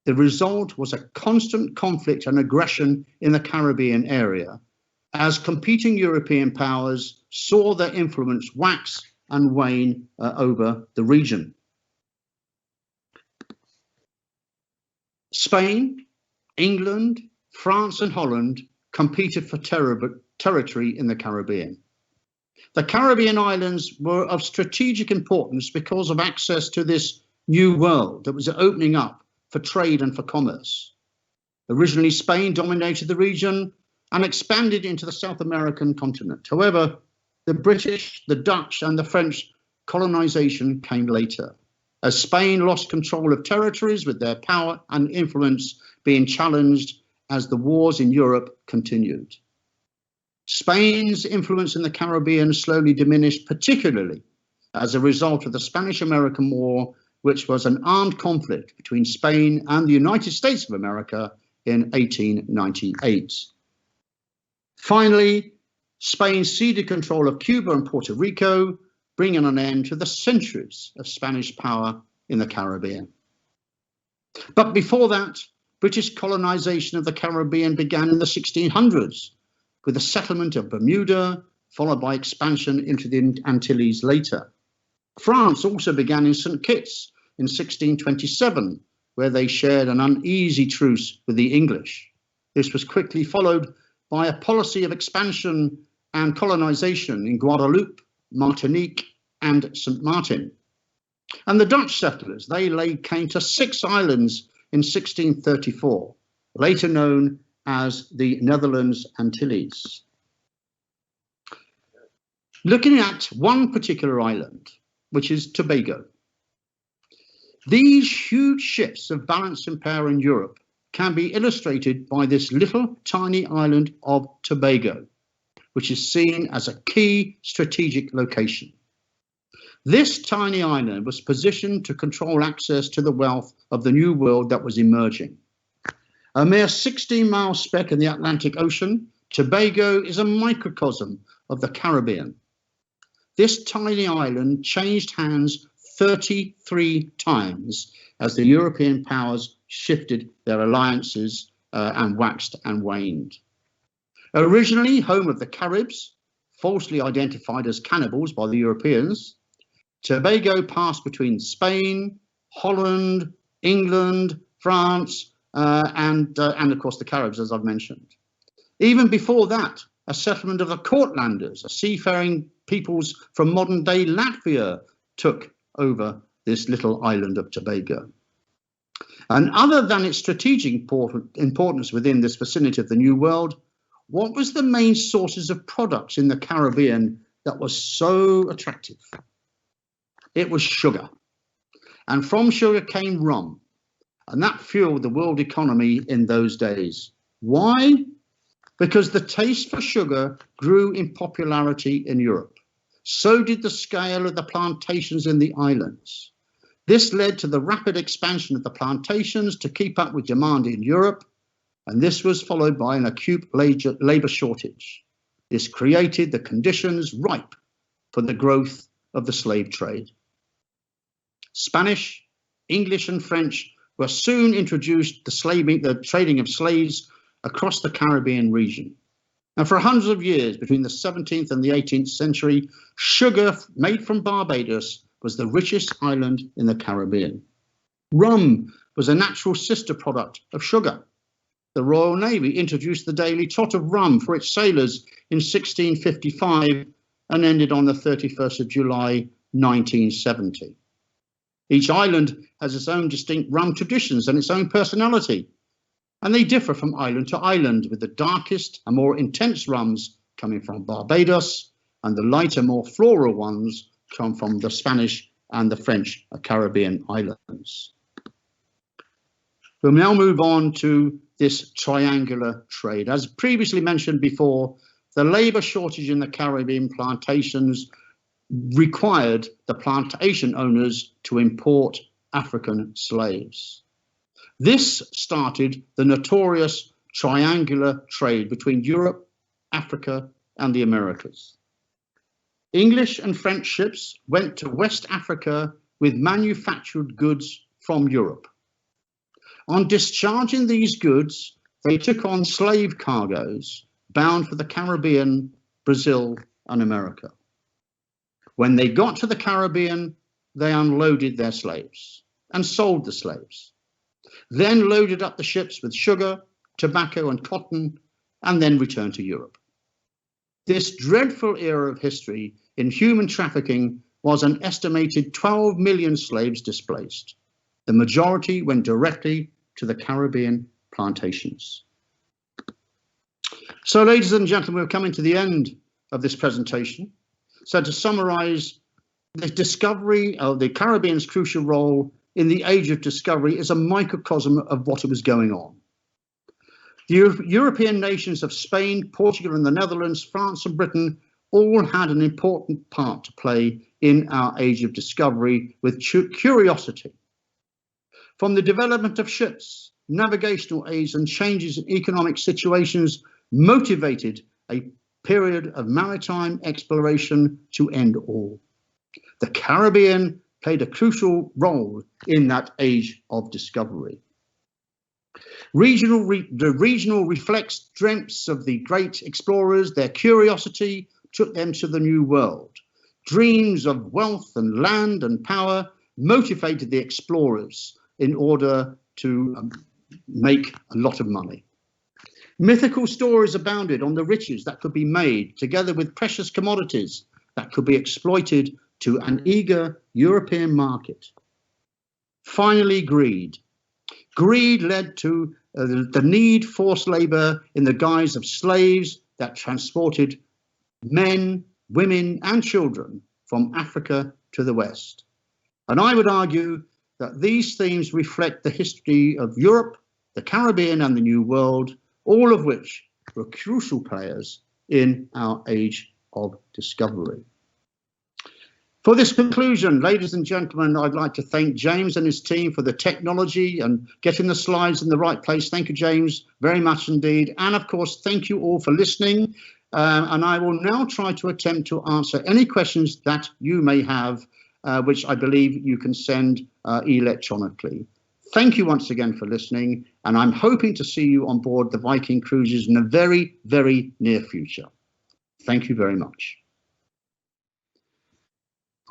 the result was a constant conflict and aggression in the Caribbean area, as competing European powers saw their influence wax and wane over the region. Spain, England, France and Holland competed for territory in the Caribbean. The Caribbean islands were of strategic importance because of access to this new world that was opening up for trade and for commerce. Originally, Spain dominated the region and expanded into the South American continent. However, the British, the Dutch and the French colonization came later, as Spain lost control of territories, with their power and influence being challenged as the wars in Europe continued. Spain's influence in the Caribbean slowly diminished, particularly as a result of the Spanish-American War, which was an armed conflict between Spain and the United States of America in 1898. Finally, Spain ceded control of Cuba and Puerto Rico, bringing an end to the centuries of Spanish power in the Caribbean. But before that, British colonization of the Caribbean began in the 1600s, with the settlement of Bermuda, followed by expansion into the Antilles later. France also began in St. Kitts in 1627, where they shared an uneasy truce with the English. This was quickly followed by a policy of expansion and colonization in Guadeloupe, Martinique and St. Martin. And the Dutch settlers, they laid claim to 6 islands in 1634, later known as the Netherlands Antilles. Looking at one particular island, which is Tobago. These huge shifts of balance and power in Europe can be illustrated by this little tiny island of Tobago, which is seen as a key strategic location. This tiny island was positioned to control access to the wealth of the new world that was emerging. A mere 16-mile speck in the Atlantic Ocean, Tobago is a microcosm of the Caribbean. This tiny island changed hands 33 times as the European powers shifted their alliances and waxed and waned. Originally home of the Caribs, falsely identified as cannibals by the Europeans, Tobago passed between Spain, Holland, England, France, and of course the Caribs, as I've mentioned. Even before that, a settlement of the Courtlanders, a seafaring peoples from modern-day Latvia, took over this little island of Tobago. And other than its strategic importance within this vicinity of the New World, what was the main sources of products in the Caribbean that was so attractive? It was sugar. And from sugar came rum. And that fueled the world economy in those days. Why? Because the taste for sugar grew in popularity in Europe. So did the scale of the plantations in the islands. This led to the rapid expansion of the plantations to keep up with demand in Europe, and this was followed by an acute labour shortage. This created the conditions ripe for the growth of the slave trade. Spanish, English and French were soon introduced the trading of slaves across the Caribbean region. And for hundreds of years, between the 17th and the 18th century, sugar made from Barbados was the richest island in the Caribbean. Rum was a natural sister product of sugar. The Royal Navy introduced the daily tot of rum for its sailors in 1655 and ended on the 31st of July 1970. Each island has its own distinct rum traditions and its own personality, and they differ from island to island, with the darkest and more intense rums coming from Barbados and the lighter, more floral ones come from the Spanish and the French Caribbean islands. We'll now move on to this triangular trade. As previously mentioned before, the labour shortage in the Caribbean plantations required the plantation owners to import African slaves. This started the notorious triangular trade between Europe, Africa, and the Americas. English and French ships went to West Africa with manufactured goods from Europe. On discharging these goods, they took on slave cargoes bound for the Caribbean, Brazil, and America. When they got to the Caribbean, they unloaded their slaves and sold the slaves, then loaded up the ships with sugar, tobacco, and cotton, and then returned to Europe. This dreadful era of history in human trafficking was an estimated 12 million slaves displaced. The majority went directly to the Caribbean plantations. So, ladies and gentlemen, we're coming to the end of this presentation. So to summarize, the discovery of the Caribbean's crucial role in the age of discovery is a microcosm of what was going on. The European nations of Spain, Portugal and the Netherlands, France and Britain all had an important part to play in our age of discovery with curiosity. From the development of ships, navigational aids and changes in economic situations motivated a period of maritime exploration to end all. The Caribbean played a crucial role in that age of discovery. The regional reflects strengths of the great explorers. Their curiosity took them to the New World. Dreams of wealth and land and power motivated the explorers in order to make a lot of money. Mythical stories abounded on the riches that could be made, together with precious commodities that could be exploited to an eager European market. Finally, greed. Greed led to the need for forced labour in the guise of slaves that transported men, women and children from Africa to the West. And I would argue that these themes reflect the history of Europe, the Caribbean and the New World, all of which were crucial players in our age of discovery. For this conclusion, ladies and gentlemen, I'd like to thank James and his team for the technology and getting the slides in the right place. Thank you, James, very much indeed. And of course, thank you all for listening. And I will now try to attempt to answer any questions that you may have, which I believe you can send electronically. Thank you once again for listening, and I'm hoping to see you on board the Viking cruises in the very, very near future. Thank you very much.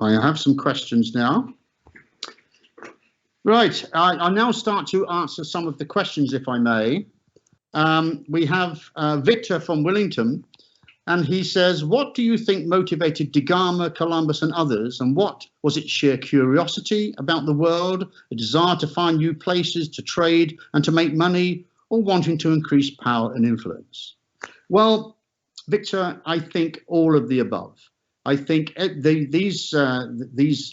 I have some questions now. Right, I'll now start to answer some of the questions, if I may. We have Victor from Willington, and he says, what do you think motivated Da Gama, Columbus and others, and what was it? Sheer curiosity about the world, a desire to find new places to trade and to make money, or wanting to increase power and influence? Well, Victor, I think all of the above. I think these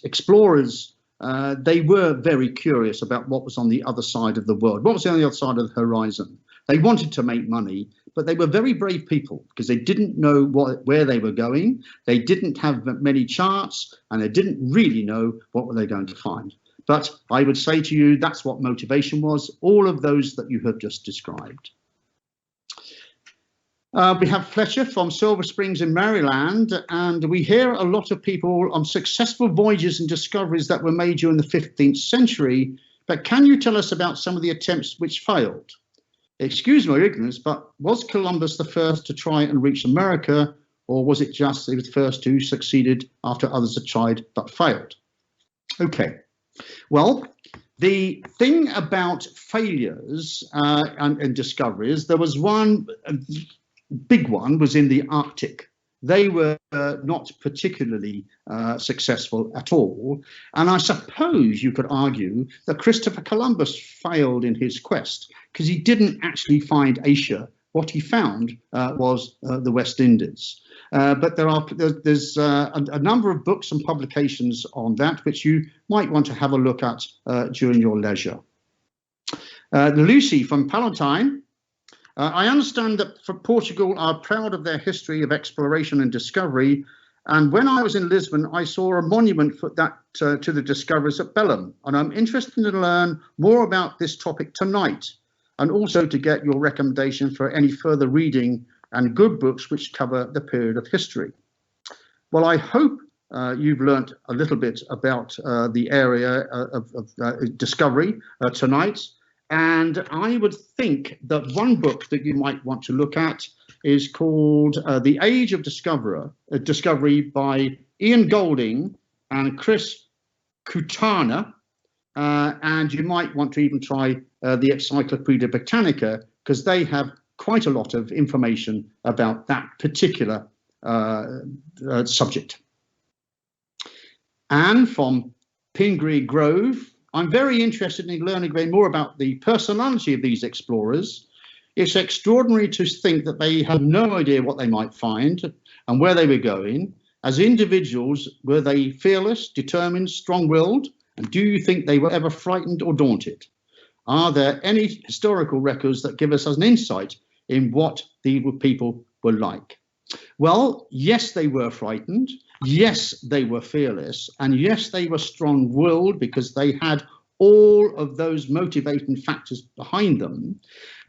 explorers, they were very curious about what was on the other side of the world, what was on the other side of the horizon. They wanted to make money, but they were very brave people because they didn't know where they were going. They didn't have many charts and they didn't really know what were they going to find. But I would say to you, that's what motivation was, all of those that you have just described. We have Fletcher from Silver Springs in Maryland, and we hear a lot of people on successful voyages and discoveries that were made during the 15th century, but can you tell us about some of the attempts which failed? Excuse my ignorance, but was Columbus the first to try and reach America, or was it just he was the first who succeeded after others had tried but failed? Okay, well, the thing about failures and discoveries, there was one big one was in the Arctic. They were not particularly successful at all. And I suppose you could argue that Christopher Columbus failed in his quest because he didn't actually find Asia. What he found was the West Indies. But there's a number of books and publications on that, which you might want to have a look at during your leisure. Lucy from Palatine. I understand that for Portugal are proud of their history of exploration and discovery. And when I was in Lisbon, I saw a monument for that to the discoveries at Belém. And I'm interested to learn more about this topic tonight, and also to get your recommendation for any further reading and good books which cover the period of history. Well, I hope you've learnt a little bit about the area of discovery tonight. And I would think that one book that you might want to look at is called The Age of Discovery by Ian Golding and Chris Kutana. And you might want to even try the Encyclopedia Britannica, because they have quite a lot of information about that particular subject. Anne from Pingree Grove. I'm very interested in learning more about the personality of these explorers. It's extraordinary to think that they had no idea what they might find and where they were going. As individuals, were they fearless, determined, strong-willed? And do you think they were ever frightened or daunted? Are there any historical records that give us an insight in what the people were like? Well, yes, they were frightened. Yes, they were fearless. And yes, they were strong-willed, because they had all of those motivating factors behind them.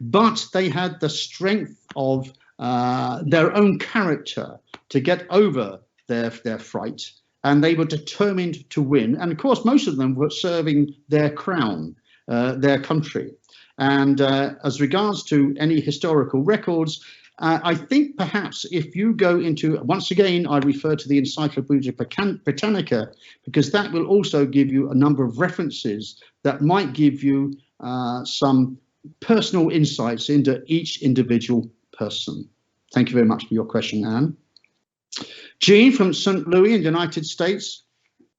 But they had the strength of their own character to get over their fright. And they were determined to win. And of course, most of them were serving their crown, their country. And as regards to any historical records, I think perhaps if you go into, once again, I refer to the Encyclopedia Britannica, because that will also give you a number of references that might give you some personal insights into each individual person. Thank you very much for your question, Anne. Jean from St. Louis in the United States.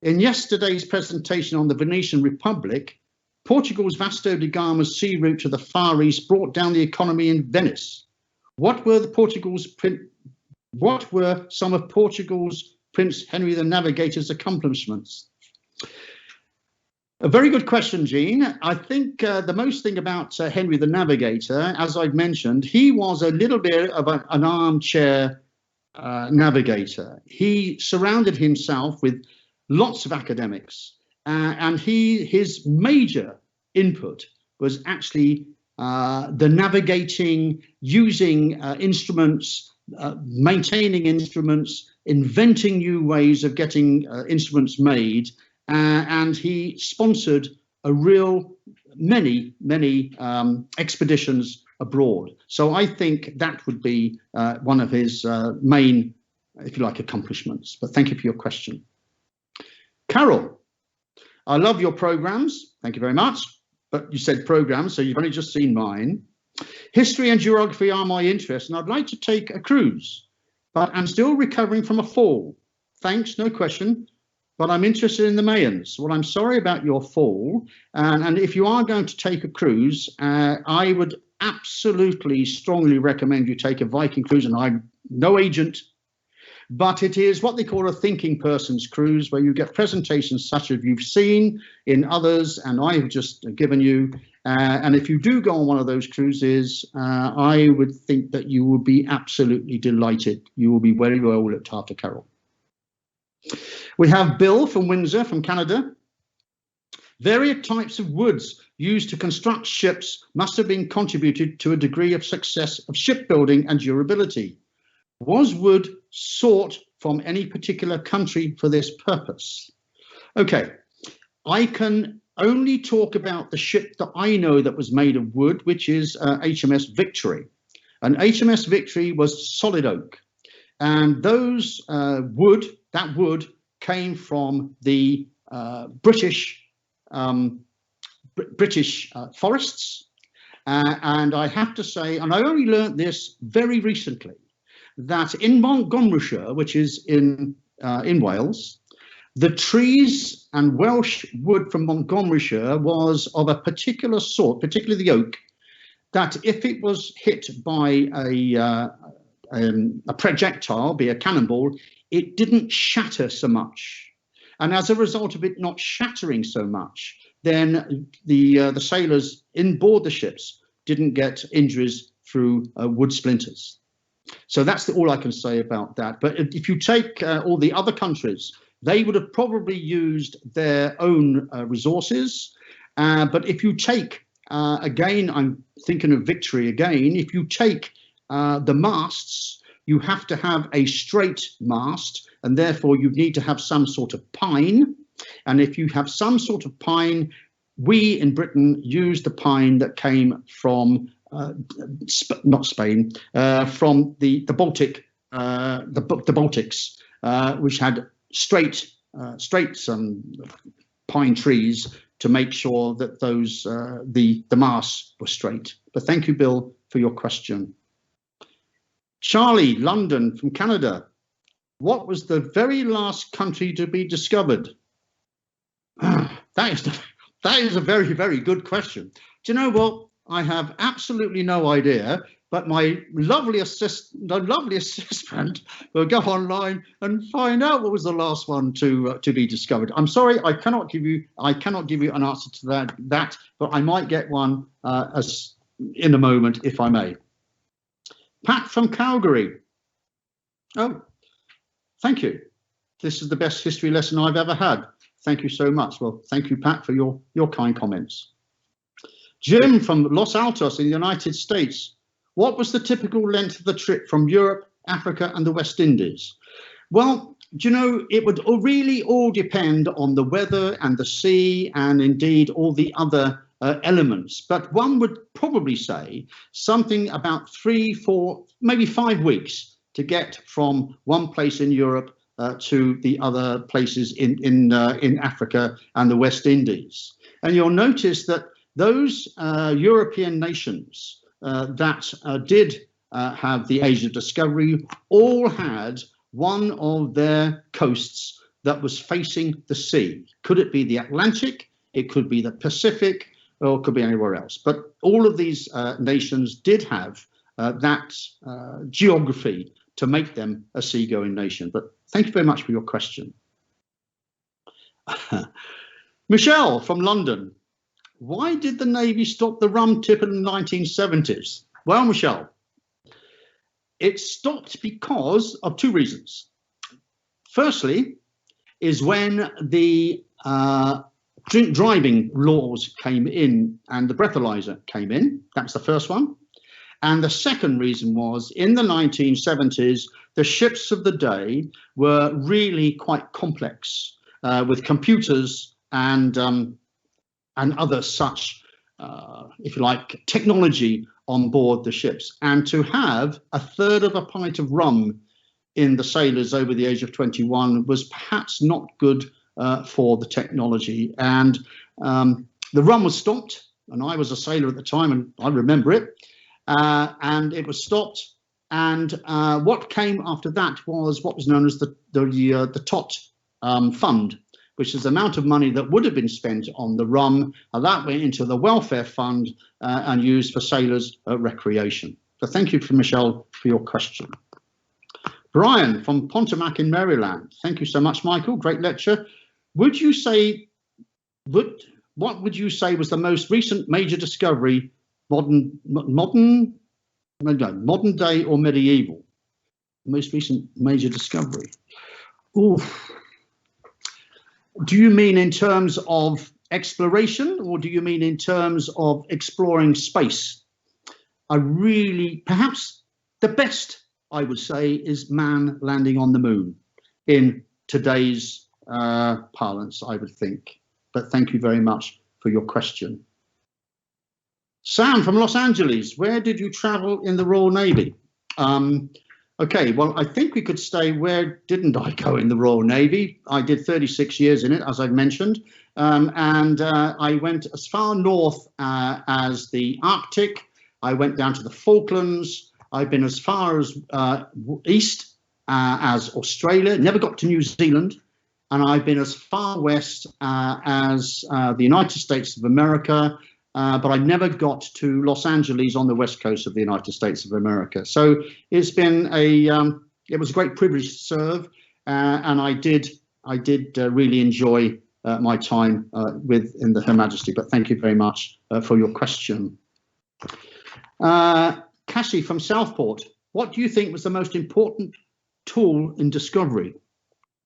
In yesterday's presentation on the Venetian Republic, Portugal's Vasco da Gama's sea route to the Far East brought down the economy in Venice. What were some of Portugal's Prince Henry the Navigator's accomplishments? A very good question, Jean. I think the most thing about Henry the Navigator, as I've mentioned, he was a little bit of an armchair navigator. He surrounded himself with lots of academics, and his major input was actually the navigating, using instruments, maintaining instruments, inventing new ways of getting instruments made, and he sponsored many expeditions abroad. So I think that would be one of his main, if you like, accomplishments. But thank you for your question. Carol, I love your programs. Thank you very much. But you said programs, so you've only just seen mine. History and geography are my interest, and I'd like to take a cruise, but I'm still recovering from a fall. Thanks, no question, but I'm interested in the Mayans. Well, I'm sorry about your fall, and if you are going to take a cruise, I would absolutely strongly recommend you take a Viking cruise, and I'm no agent, but it is what they call a thinking person's cruise, where you get presentations such as you've seen in others and I have just given you. And if you do go on one of those cruises, I would think that you will be absolutely delighted. You will be very well looked after, Carol. We have Bill from Windsor, from Canada. Various types of woods used to construct ships must have been contributed to a degree of success of shipbuilding and durability. Was wood sought from any particular country for this purpose? Okay, I can only talk about the ship that I know that was made of wood, which is HMS Victory. And HMS Victory was solid oak. And those wood came from the British forests. And I have to say, and I only learned this very recently, that in Montgomeryshire, which is in Wales, the trees and Welsh wood from Montgomeryshire was of a particular sort, particularly the oak, that if it was hit by a projectile, be a cannonball, it didn't shatter so much. And as a result of it not shattering so much, then the sailors in board the ships didn't get injuries through wood splinters. So that's all I can say about that. But if you take all the other countries, they would have probably used their own resources. But if you take, again, I'm thinking of Victory again, if you take the masts, you have to have a straight mast, and therefore you need to have some sort of pine. And if you have some sort of pine, we in Britain used the pine that came from not Spain, from the Baltic, the Baltics, which had straight pine trees to make sure that those the masts were straight. But thank you, Bill, for your question. Charlie, London from Canada. What was the very last country to be discovered? That is a very, very good question. Do you know what? I have absolutely no idea, but my lovely assistant will go online and find out what was the last one to be discovered. I'm sorry, I cannot give you an answer to that, but I might get one in a moment, if I may. Pat from Calgary. Oh, thank you. This is the best history lesson I've ever had. Thank you so much. Well, thank you, Pat, for your kind comments. Jim from Los Altos in the United States. What was the typical length of the trip from Europe, Africa and the West Indies? Well, do you know, it would really all depend on the weather and the sea and indeed all the other elements. But one would probably say something about 3, 4, maybe 5 weeks to get from one place in Europe to the other places in Africa and the West Indies. And you'll notice that those European nations that did have the age of discovery all had one of their coasts that was facing the sea. Could it be the Atlantic? It could be the Pacific, or it could be anywhere else. But all of these nations did have that geography to make them a seagoing nation. But thank you very much for your question. Michelle from London. Why did the Navy stop the rum tip in the 1970s? Well, Michelle, it stopped because of 2 reasons. Firstly, is when the drink driving laws came in and the breathalyzer came in. That's the first one. And the second reason was in the 1970s, the ships of the day were really quite complex with computers and other such, if you like, technology on board the ships. And to have 1/3 of a pint of rum in the sailors over the age of 21 was perhaps not good for the technology. And the rum was stopped, and I was a sailor at the time, and I remember it. And it was stopped. And what came after that was what was known as the TOT fund, which is the amount of money that would have been spent on the rum, and that went into the welfare fund and used for sailors' recreation. So thank you, Michelle, for your question. Brian from Pontomac in Maryland. Thank you so much, Michael. Great lecture. Would you say, what would you say was the most recent major discovery, modern day or medieval? Most recent major discovery. Ooh. Do you mean in terms of exploration, or do you mean in terms of exploring space? Perhaps the best I would say is man landing on the moon in today's parlance, I would think. But thank you very much for your question. Sam from Los Angeles, where did you travel in the Royal Navy? Okay, well, I think we could stay. Where didn't I go in the Royal Navy? I did 36 years in it, as I've mentioned, and I went as far north as the Arctic. I went down to the Falklands. I've been as far as east as Australia, never got to New Zealand, and I've been as far west as the United States of America, but I never got to Los Angeles on the west coast of the United States of America. So it's been it was a great privilege to serve, and I did really enjoy my time in Her Majesty. But thank you very much for your question. Cassie from Southport, what do you think was the most important tool in discovery?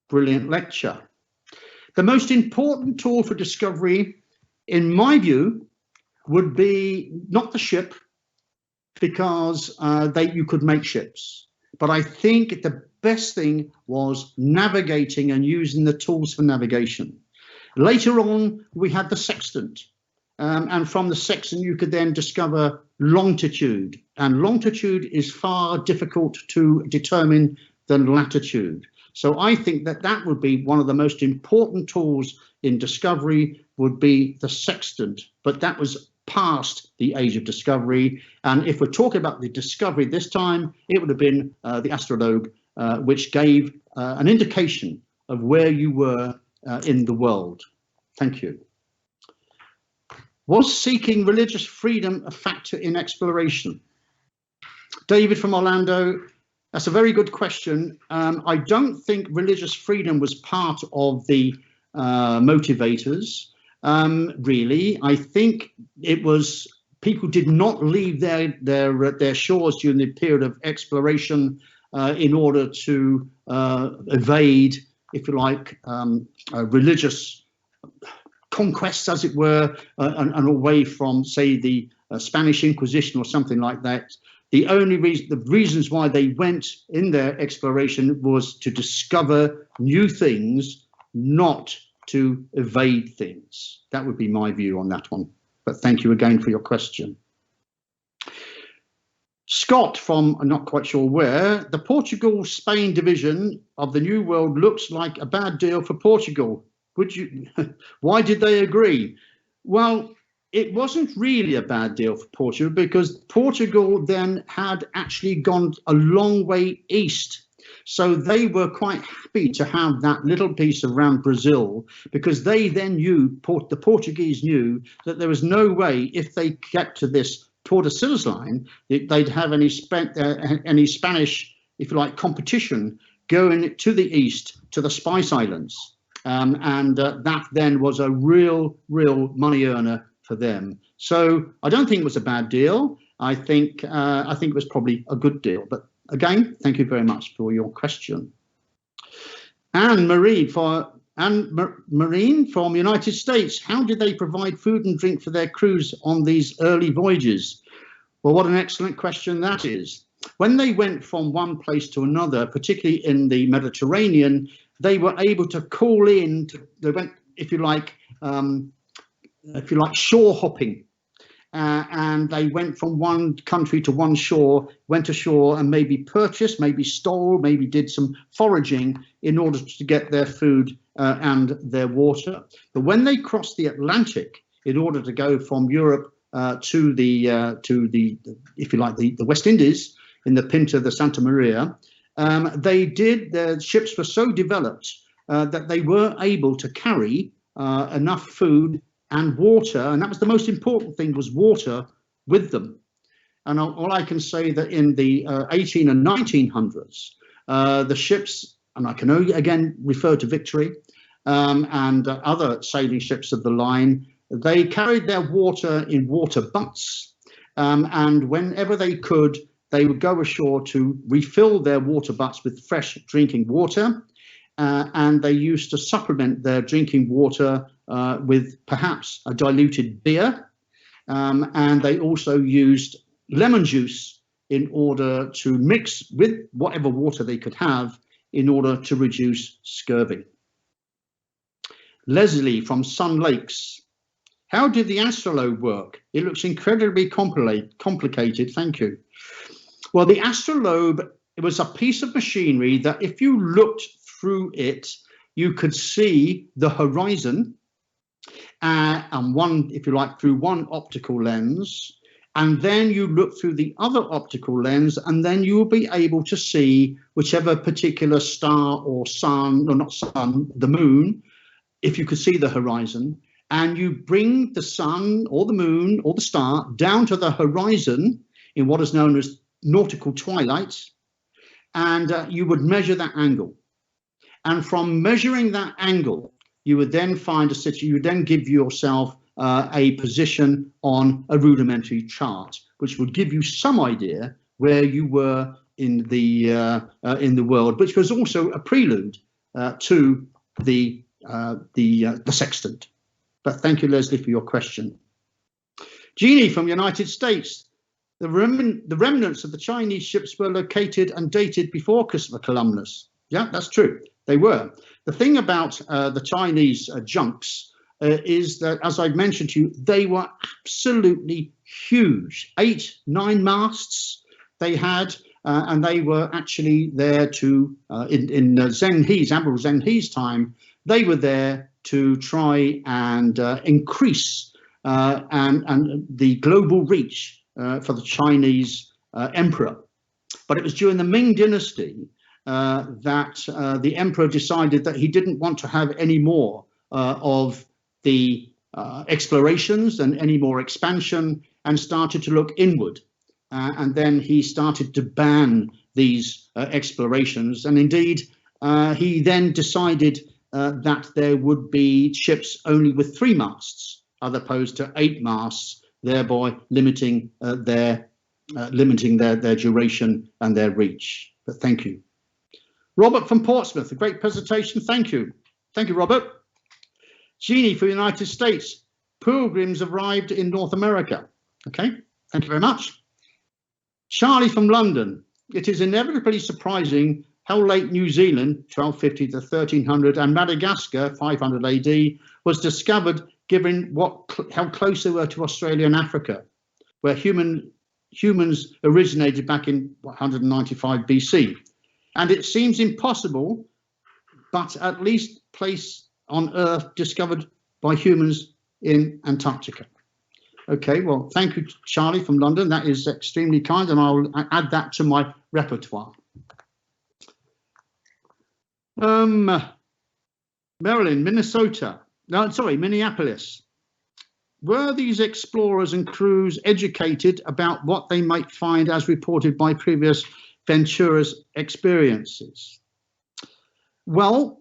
Brilliant lecture. The most important tool for discovery, in my view, would be not the ship, because you could make ships. But I think the best thing was navigating and using the tools for navigation. Later on, we had the sextant. And from the sextant, you could then discover longitude. And longitude is far difficult to determine than latitude. So I think that would be one of the most important tools in discovery, would be the sextant. But that was past the age of discovery. And if we're talking about the discovery this time, it would have been the astrolabe, which gave an indication of where you were in the world. Thank you. Was seeking religious freedom a factor in exploration? David from Orlando, that's a very good question. I don't think religious freedom was part of the motivators, really. I think it was people did not leave their shores during the period of exploration in order to evade, if you like, religious conquests, as it were, and away from, say, the Spanish Inquisition or something like that. The reasons why they went in their exploration was to discover new things, not to evade things. That would be my view on that one. But thank you again for your question. Scott from, I'm not quite sure where, the Portugal-Spain division of the New World looks like a bad deal for Portugal. Why did they agree? Well, it wasn't really a bad deal for Portugal, because Portugal then had actually gone a long way east. So they were quite happy to have that little piece around Brazil, because they then knew, the Portuguese knew, that there was no way, if they kept to this Tordesillas line, they'd have any Spanish, if you like, competition going to the east, to the Spice Islands. That then was a real money earner for them. So I don't think it was a bad deal. I think it was probably a good deal. But again, thank you very much for your question. Anne Marine from United States, how did they provide food and drink for their crews on these early voyages? Well, what an excellent question that is. When they went from one place to another, particularly in the Mediterranean, they were able to call in. They went, if you like, shore hopping, and they went from one country to one shore, went ashore, and maybe purchased, maybe stole, maybe did some foraging in order to get their food and their water. But when they crossed the Atlantic in order to go from Europe to the if you like, the West Indies in the Pinta, the Santa Maria. Their ships were so developed that they were able to carry enough food and water, and that was the most important thing, was water with them. And all I can say that in the 18 and 1900s, the ships, and I can only again refer to Victory and other sailing ships of the line, they carried their water in water butts, and whenever they could, they would go ashore to refill their water butts with fresh drinking water, and they used to supplement their drinking water with perhaps a diluted beer, and they also used lemon juice in order to mix with whatever water they could have in order to reduce scurvy. Leslie from Sun Lakes. How did the astrolabe work? It looks incredibly complicated. Thank you. Well, the astrolabe, it was a piece of machinery that if you looked through it, you could see the horizon and one, if you like, through one optical lens, and then you look through the other optical lens, and then you will be able to see whichever particular star or sun, or not sun, the moon, if you could see the horizon, and you bring the sun or the moon or the star down to the horizon in what is known as nautical twilight, and you would measure that angle. And from measuring that angle, you would then find a situation, you would then give yourself a position on a rudimentary chart, which would give you some idea where you were in the world, which was also a prelude to the sextant. But thank you, Leslie, for your question. Jeannie from the United States. The remnants of the Chinese ships were located and dated before Christopher Columbus. Yeah, that's true. They were. The thing about the Chinese junks is that, as I've mentioned to you, they were absolutely huge. 8, 9 masts they had, and they were actually there to, in Zheng Admiral Zheng He's time, they were there to try and increase and the global reach for the Chinese emperor. But it was during the Ming Dynasty that the emperor decided that he didn't want to have any more of the explorations and any more expansion, and started to look inward. And then he started to ban these explorations. And indeed, he then decided that there would be ships only with 3 masts, as opposed to 8 masts, thereby limiting their duration and their reach. But thank you. Robert from Portsmouth, a great presentation. Thank you. Thank you, Robert. Jeannie from the United States. Pilgrims arrived in North America. Okay, thank you very much. Charlie from London. It is inevitably surprising how late New Zealand, 1250 to 1300, and Madagascar, 500 AD, was discovered, given how close they were to Australia and Africa, where humans originated back in 195 BC. And it seems impossible, but at least place on Earth discovered by humans in Antarctica. Okay, well, thank you, Charlie from London. That is extremely kind, and I'll add that to my repertoire. Maryland, Minneapolis. Were these explorers and crews educated about what they might find as reported by previous Ventura's experiences? Well,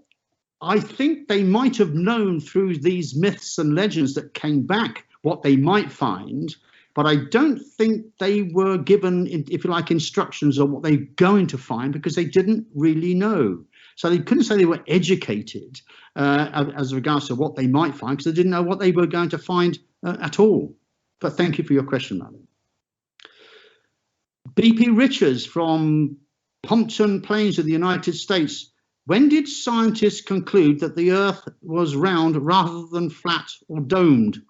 I think they might have known through these myths and legends that came back what they might find, but I don't think they were given, if you like, instructions on what they're going to find, because they didn't really know. So they couldn't say they were educated as regards to what they might find, because they didn't know what they were going to find at all. But thank you for your question, madam. BP Richards from Pompton Plains of the United States. When did scientists conclude that the Earth was round rather than flat or domed?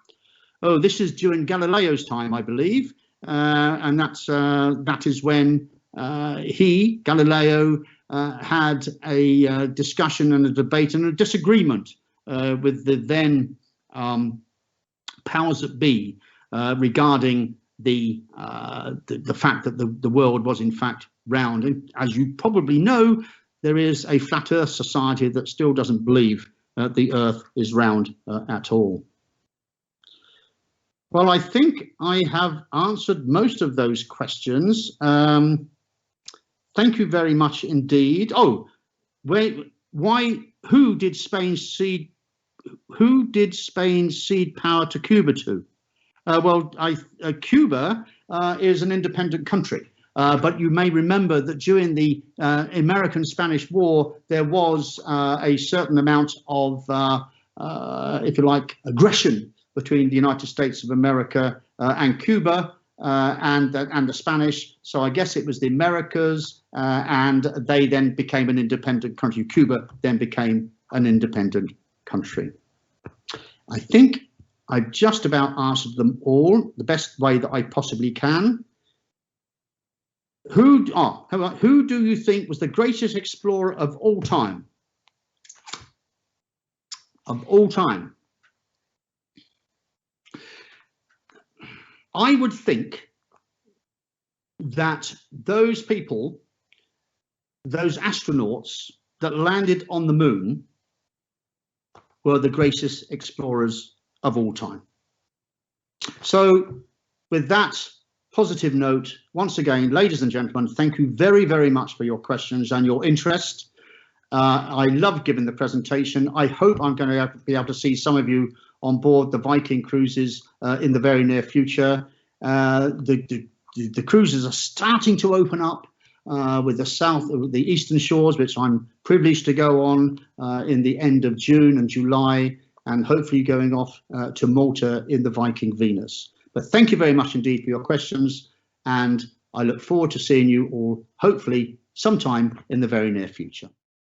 Oh, this is during Galileo's time, I believe, and that is when Galileo, had a discussion and a debate and a disagreement with the then powers that be regarding the fact that the world was in fact round. And as you probably know, there is a flat Earth society that still doesn't believe the Earth is round at all. Well, I think I have answered most of those questions. Thank you very much indeed. Oh, who did Spain cede power to Cuba to? Well, Cuba is an independent country, but you may remember that during the American-Spanish War, there was a certain amount of if you like, aggression between the United States of America and Cuba and the Spanish. So I guess it was the Americas, and they then became an independent country. Cuba then became an independent country. I think I've just about answered them all the best way that I possibly can. Who do you think was the greatest explorer of all time? Of all time? I would think that those people, those astronauts that landed on the moon, were the greatest explorers of all time. So with that positive note, once again, ladies and gentlemen, thank you very, very much for your questions and your interest. I love giving the presentation. I hope I'm going to be able to see some of you on board the Viking cruises in the very near future. The cruises are starting to open up with the eastern shores, which I'm privileged to go on in the end of June and July, and hopefully going off to Malta in the Viking Venus. But thank you very much indeed for your questions, and I look forward to seeing you all hopefully sometime in the very near future.